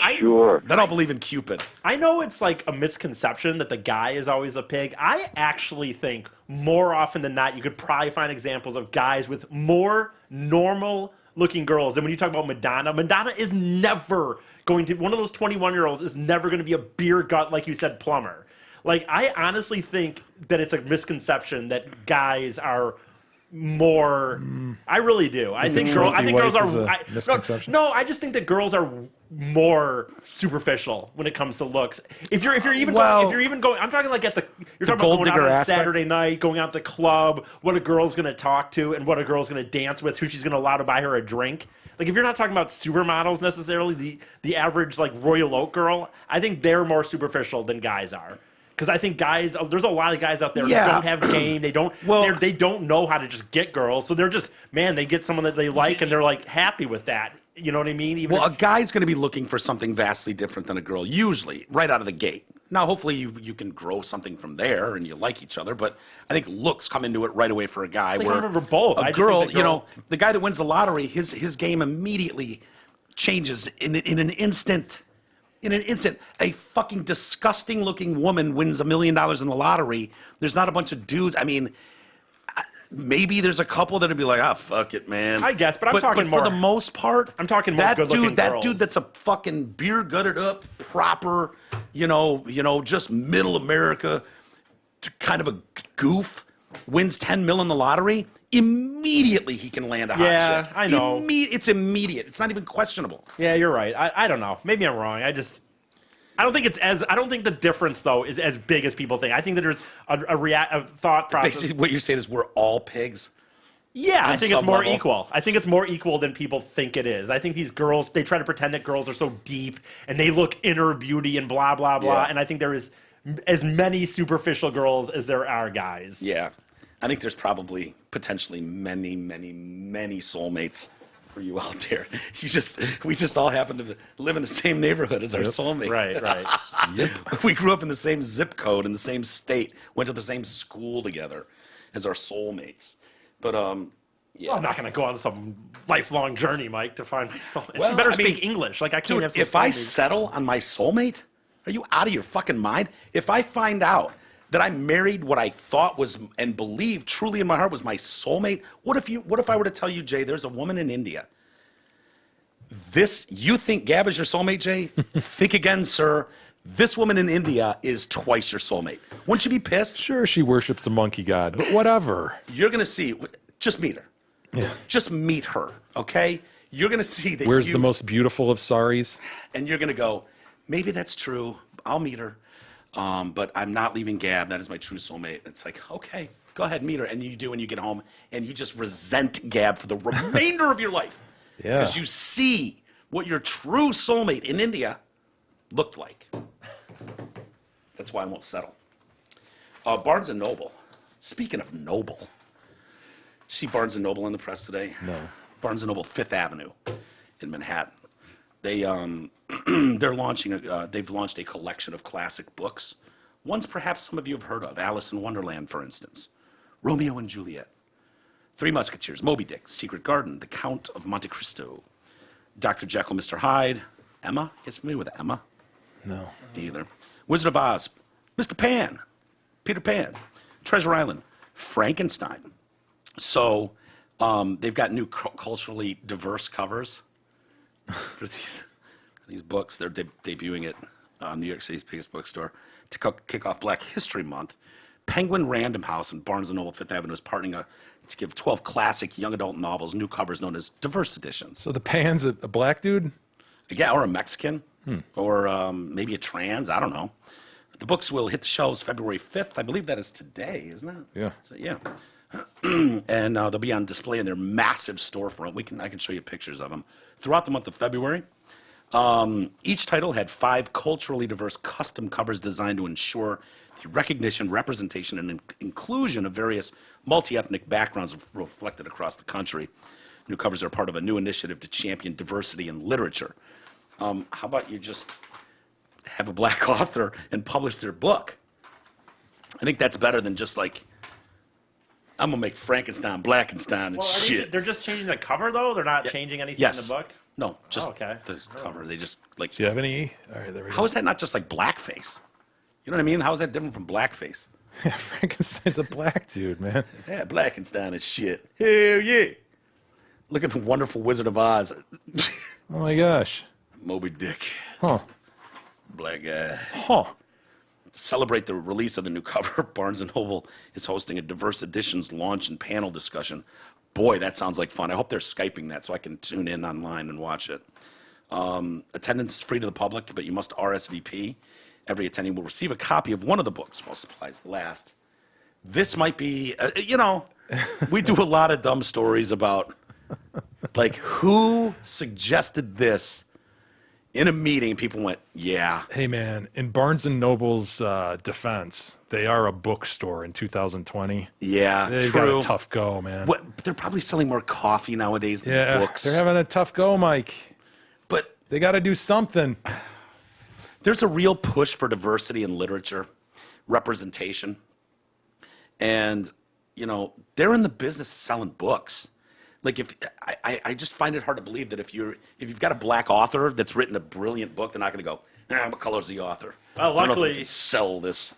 Then I'll believe in Cupid. I know it's like a misconception that the guy is always a pig. I actually think more often than not, you could probably find examples of guys with more normal looking girls. And when you talk about Madonna, Madonna is never going to, one of those 21-year-olds is never going to be a beer gut, like you said, plumber. Like, I honestly think that it's a misconception that guys are more. I really do. I think trophy girls wife is are. a misconception? No, I just think that girls are more superficial when it comes to looks. If you're even going, I'm talking like you're talking about gold going out digger on aspect? Saturday night, going out to the club, what a girl's gonna talk to, and what a girl's gonna dance with, who she's gonna allow to buy her a drink. Like, if you're not talking about supermodels necessarily, the average like Royal Oak girl, I think they're more superficial than guys are. Because I think there's a lot of guys out there Yeah. that don't have game. They don't. They don't know how to just get girls. So they're just, man, they get someone that they like and they're like happy with that. You know what I mean? Even Well, if- a guy's going to be looking for something vastly different than a girl, usually, right out of the gate. Now, hopefully, you can grow something from there and you like each other, but I think looks come into it right away for a guy. They where come in for both. I a just girl, think the girl- the guy that wins the lottery, his game immediately changes in an instant. In an instant, a fucking disgusting looking woman wins $1 million in the lottery. There's not a bunch of dudes. I mean, maybe there's a couple that'd be like, "Ah, fuck it, man." I guess, but I'm talking but more- for the most part, I'm talking more that good-looking dude. That girls. dude that's a fucking beer gutted up, proper, just middle America, kind of a goof, wins 10 mil in the lottery. Immediately he can land a hot Yeah, chick. I know. It's immediate. It's not even questionable. yeah, you're right. I don't know. Maybe I'm wrong. I don't think I don't think the difference though is as big as people think. I think that there's a thought process. Basically, what you're saying is we're all pigs. Yeah, I on think it's some more level. equal. I think it's more equal than people think it is. I think these girls, they try to pretend that girls are so deep and they look inner beauty and blah, blah, blah. Yeah. And I think there is as many superficial girls as there are guys. Yeah. I think there's probably potentially many, many, many soulmates for you out there. We just all happen to live in the same neighborhood as our soulmate. Right. We grew up in the same zip code in the same state, went to the same school together as our soulmates. But yeah. I'm not going to go on some lifelong journey, Mike, to find my soulmate. Well, She better I mean, speak English. Like, I can't Dude, have some if I soulmate. settle on my soulmate, are you out of your fucking mind? If I find out that I married what I thought was and believed truly in my heart was my soulmate, what if I were to tell you, Jay, there's a woman in India. You think Gab is your soulmate, Jay? Think again, sir. This woman in India is twice your soulmate. Wouldn't you be pissed? Sure, she worships a monkey god, but whatever. You're gonna see. Just meet her. Yeah. Just meet her, okay? You're gonna see that. Where's the most beautiful of saris? And you're gonna go, maybe that's true. I'll meet her, but I'm not leaving Gab. That is my true soulmate. It's like, okay, go ahead, meet her. And you do, and you get home, and you just resent Gab for the remainder of your life. Yeah. Because you see what your true soulmate in India looked like. That's why I won't settle. Barnes & Noble. Speaking of Noble. Did you see Barnes & Noble in the press today? No. Barnes & Noble, Fifth Avenue in Manhattan. They've launched a collection of classic books. Ones perhaps some of you have heard of. Alice in Wonderland, for instance. Romeo and Juliet. Three Musketeers, Moby Dick, Secret Garden, The Count of Monte Cristo, Dr. Jekyll, Mr. Hyde, Emma. Guys familiar with Emma? No. Either. Wizard of Oz, Mr. Pan, Peter Pan, Treasure Island, Frankenstein. So They've got new culturally diverse covers for these books. They're debuting at New York City's biggest bookstore to kick off Black History Month. Penguin Random House and Barnes & Noble Fifth Avenue is partnering to give 12 classic young adult novels new covers known as diverse editions. So the pan's a black dude? Yeah, or a Mexican, or maybe a trans, I don't know. The books will hit the shelves February 5th. I believe that is today, isn't it? Yeah. So, yeah. And they'll be on display in their massive storefront. I can show you pictures of them throughout the month of February. Each title had 5 culturally diverse custom covers designed to ensure the recognition, representation, and inclusion of various multi-ethnic backgrounds reflected across the country. New covers are part of a new initiative to champion diversity in literature. How about you just have a black author and publish their book? I think that's better than just like, I'm going to make Frankenstein, Blackenstein, and shit. They're just changing the cover, though? They're not changing anything in the book? No, just okay. the cover. They just, like... Do you have any? All right, there we go. How is that not just like blackface? You know what I mean? How is that different from blackface? Yeah, Frankenstein's a black dude, man. Yeah, Blackenstein is shit. Hell yeah. Look at the wonderful Wizard of Oz. Oh, my gosh. Moby Dick. Huh. Black guy. Huh. To celebrate the release of the new cover, Barnes & Noble is hosting a diverse editions launch and panel discussion. Boy, that sounds like fun. I hope they're Skyping that so I can tune in online and watch it. Attendance is free to the public, but you must RSVP. Every attendee will receive a copy of one of the books while supplies last. This might be, we do a lot of dumb stories about, like, who suggested this in a meeting? People went, yeah. Hey, man, in Barnes & Noble's defense, they are a bookstore in 2020. Yeah, They've true. got a tough go, man. But they're probably selling more coffee nowadays than books. They're having a tough go, Mike. But they got to do something. There's a real push for diversity in literature, representation. And, they're in the business of selling books. Like, I just find it hard to believe that if you've got a black author that's written a brilliant book, they're not going to go, what color's the author? Well, I don't know if we luckily, can sell this.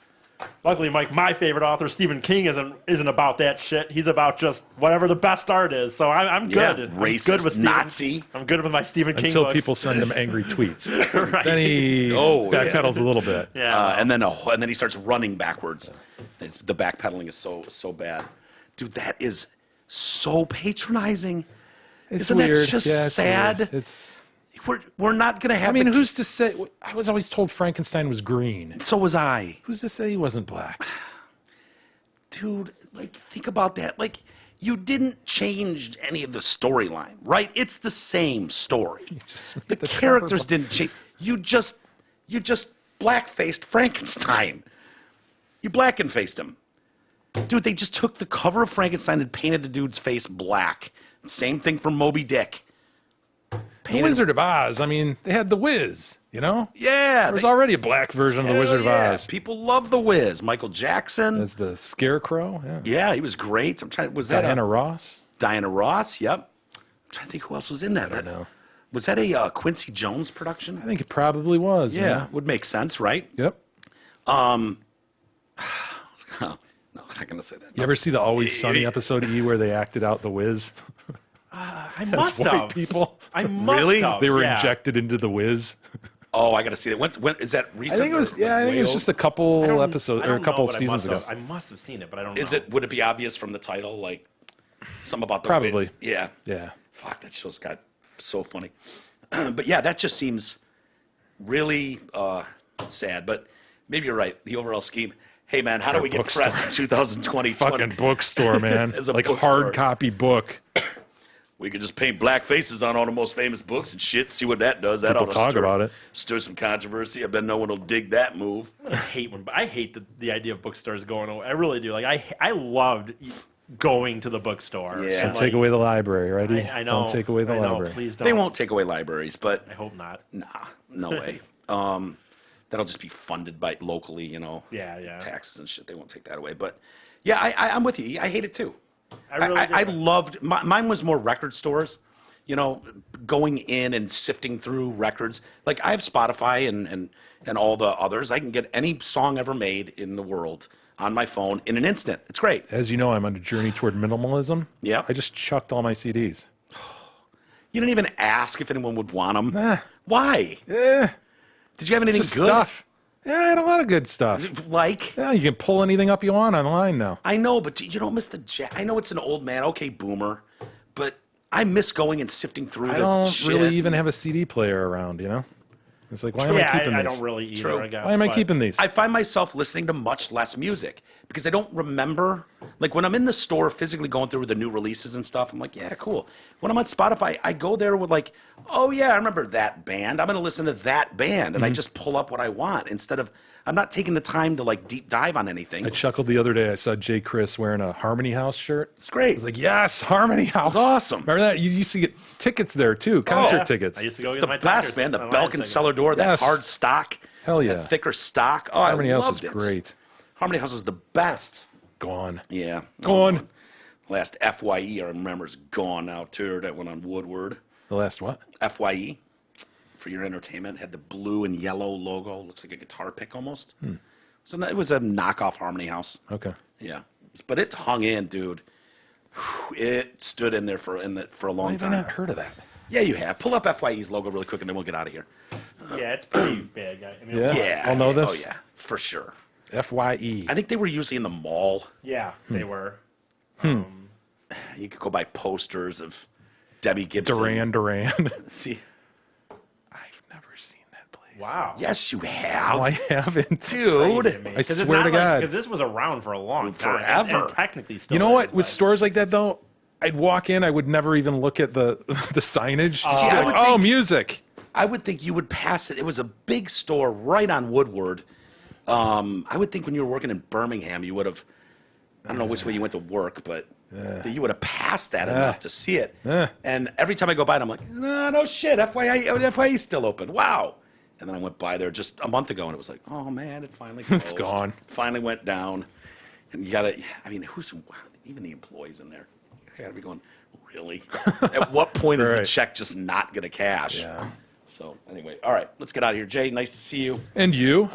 Luckily, Mike, my favorite author, Stephen King, isn't about that shit. He's about just whatever the best art is. So I'm good. Yeah, I'm racist, good with Nazi. I'm good with my Stephen King Until books. people send him angry tweets. Right. Then he backpedals a little bit. Yeah. And then he starts running backwards. The backpedaling is so bad. Dude, that is so patronizing. It's Isn't weird. that just Yeah, sad? Weird. It's. We're not going to have. I mean, who's to say? I was always told Frankenstein was green. So was I. Who's to say he wasn't black? Dude, like, think about that. Like, you didn't change any of the storyline, right? It's the same story. The characters didn't change. You just black-faced Frankenstein. You black and faced him. Dude, they just took the cover of Frankenstein and painted the dude's face black. Same thing for Moby Dick. The Wizard of Oz. I mean, they had the Wiz, Yeah. There was already a black version of the Wizard of Oz. People love the Wiz. Michael Jackson. As the Scarecrow. Yeah. Yeah, he was great. Was that Diana Ross? Diana Ross, yep. I'm trying to think who else was in that. I don't know. Was that a Quincy Jones production? I think it probably was. Yeah, man. would make sense, right? Yep. No, I'm not going to say that. You ever see the Always Sunny episode E where they acted out the Wiz? I As must white have. people. I must Really? have. They were yeah. injected into the Whiz. Oh, I got to see that. When is that I recent? think it was. or, Yeah, I think it was way just a old? couple episodes I or a don't couple know, but seasons ago. I must have seen it, but I don't know. Is it? Would it be obvious from the title? Like, some about the Probably. Wiz? Yeah. Yeah. Fuck, that show's got so funny. But yeah, that just seems really sad. But maybe you're right. The overall scheme. Hey man, how do we get bookstore. press in 2020? Fucking bookstore, man. As a like bookstore. hard copy book. We could just paint black faces on all the most famous books and shit. See what that does. That People ought to talk stir, about it. Stir some controversy. I bet no one will dig that move. I hate the idea of bookstores going away. I really do. Like I loved going to the bookstore. Yeah. So And, take away the library, right? I know. Don't take away the I know, library. Please don't. They won't take away libraries, but I hope not. nah, no way. That'll just be funded by locally, Yeah. taxes and shit. They won't take that away. But yeah, I'm with you. I hate it too. I really I do. loved mine was more record stores. Going in and sifting through records. Like I have Spotify and all the others. I can get any song ever made in the world on my phone in an instant. It's great. As you know, I'm on a journey toward minimalism. Yep. I just chucked all my CDs. You didn't even ask if anyone would want them. Nah. Why? Eh, Did you have anything it's good? just stuff. Yeah, I had a lot of good stuff. Like? Yeah, you can pull anything up you want online now. I know, but you don't miss the jack. I know it's an old man, okay, boomer, but I miss going and sifting through I the don't shit. really even have a CD player around, you know? It's like, why am I Yeah, keeping I these? don't really either, True. I guess. Why am I but- keeping these? I find myself listening to much less music because I don't remember. Like when I'm in the store physically going through the new releases and stuff, I'm like, yeah, cool. When I'm on Spotify, I go there with like, oh yeah, I remember that band. I'm going to listen to that band. And I just pull up what I want instead of, I'm not taking the time to like deep dive on anything. I chuckled the other day. I saw Jay Chris wearing a Harmony House shirt. It's great. I was like, yes, Harmony House. awesome. Remember that? You used to get tickets there too, concert Yeah. tickets. I used to go get The my best, tires man. The online Belkin second. cellar door, that Yes. hard stock. Hell yeah. That thicker stock. Oh, Harmony I House loved was it. great. Harmony House was the best. Gone. Yeah. Gone. Last FYE, I remember, is gone now, too. That went on Woodward. The last what? FYE, for your entertainment, had the blue and yellow logo. Looks like a guitar pick almost. So it was a knockoff Harmony House. Okay. Yeah. But it hung in, dude. Whew, it stood in there for a long Why have I time. not heard of that? Yeah, you have. Pull up FYE's logo really quick and then we'll get out of here. Yeah, it's pretty big. I mean, Yeah. Yeah. I'll know this. Oh, yeah. For sure. FYE. I think they were usually in the mall. Yeah, they were. You could go buy posters of Debbie Gibson. Duran. See? I've never seen that place. Wow. Yes, you have. No, I haven't. Dude. I swear to God. Because this was around for a long time. Forever. And technically still You know what? is, With but- stores like that, though, I'd walk in. I would never even look at the the signage. See, I Like, would oh, think- music. I would think you would pass it. It was a big store right on Woodward. I would think when you were working in Birmingham, you would have, I don't know which way you went to work, but that you would have passed that enough to see it. And every time I go by it, I'm like, no shit, FYE's still open. Wow. And then I went by there just a month ago, and it was like, oh, man, it finally closed. It's gone. Finally went down. And you got to, I mean, even the employees in there, you got to be going, really? At what point is the Right. check just not going to cash? Yeah. So anyway, all right, let's get out of here. Jay, nice to see you. And you?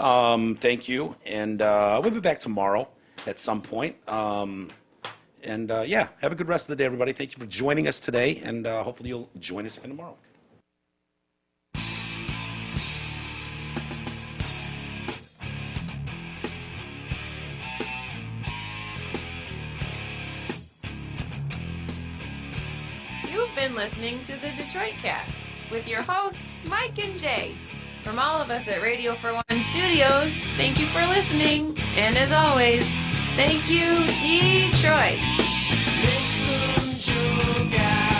Thank you. And we'll be back tomorrow at some point. Yeah, have a good rest of the day, everybody. Thank you for joining us today, and hopefully you'll join us again tomorrow. You've been listening to the Detroit Cast with your hosts, Mike and Jay. From all of us at Radio for One Studios, thank you for listening. And as always, thank you, Detroit. Listen, you guys.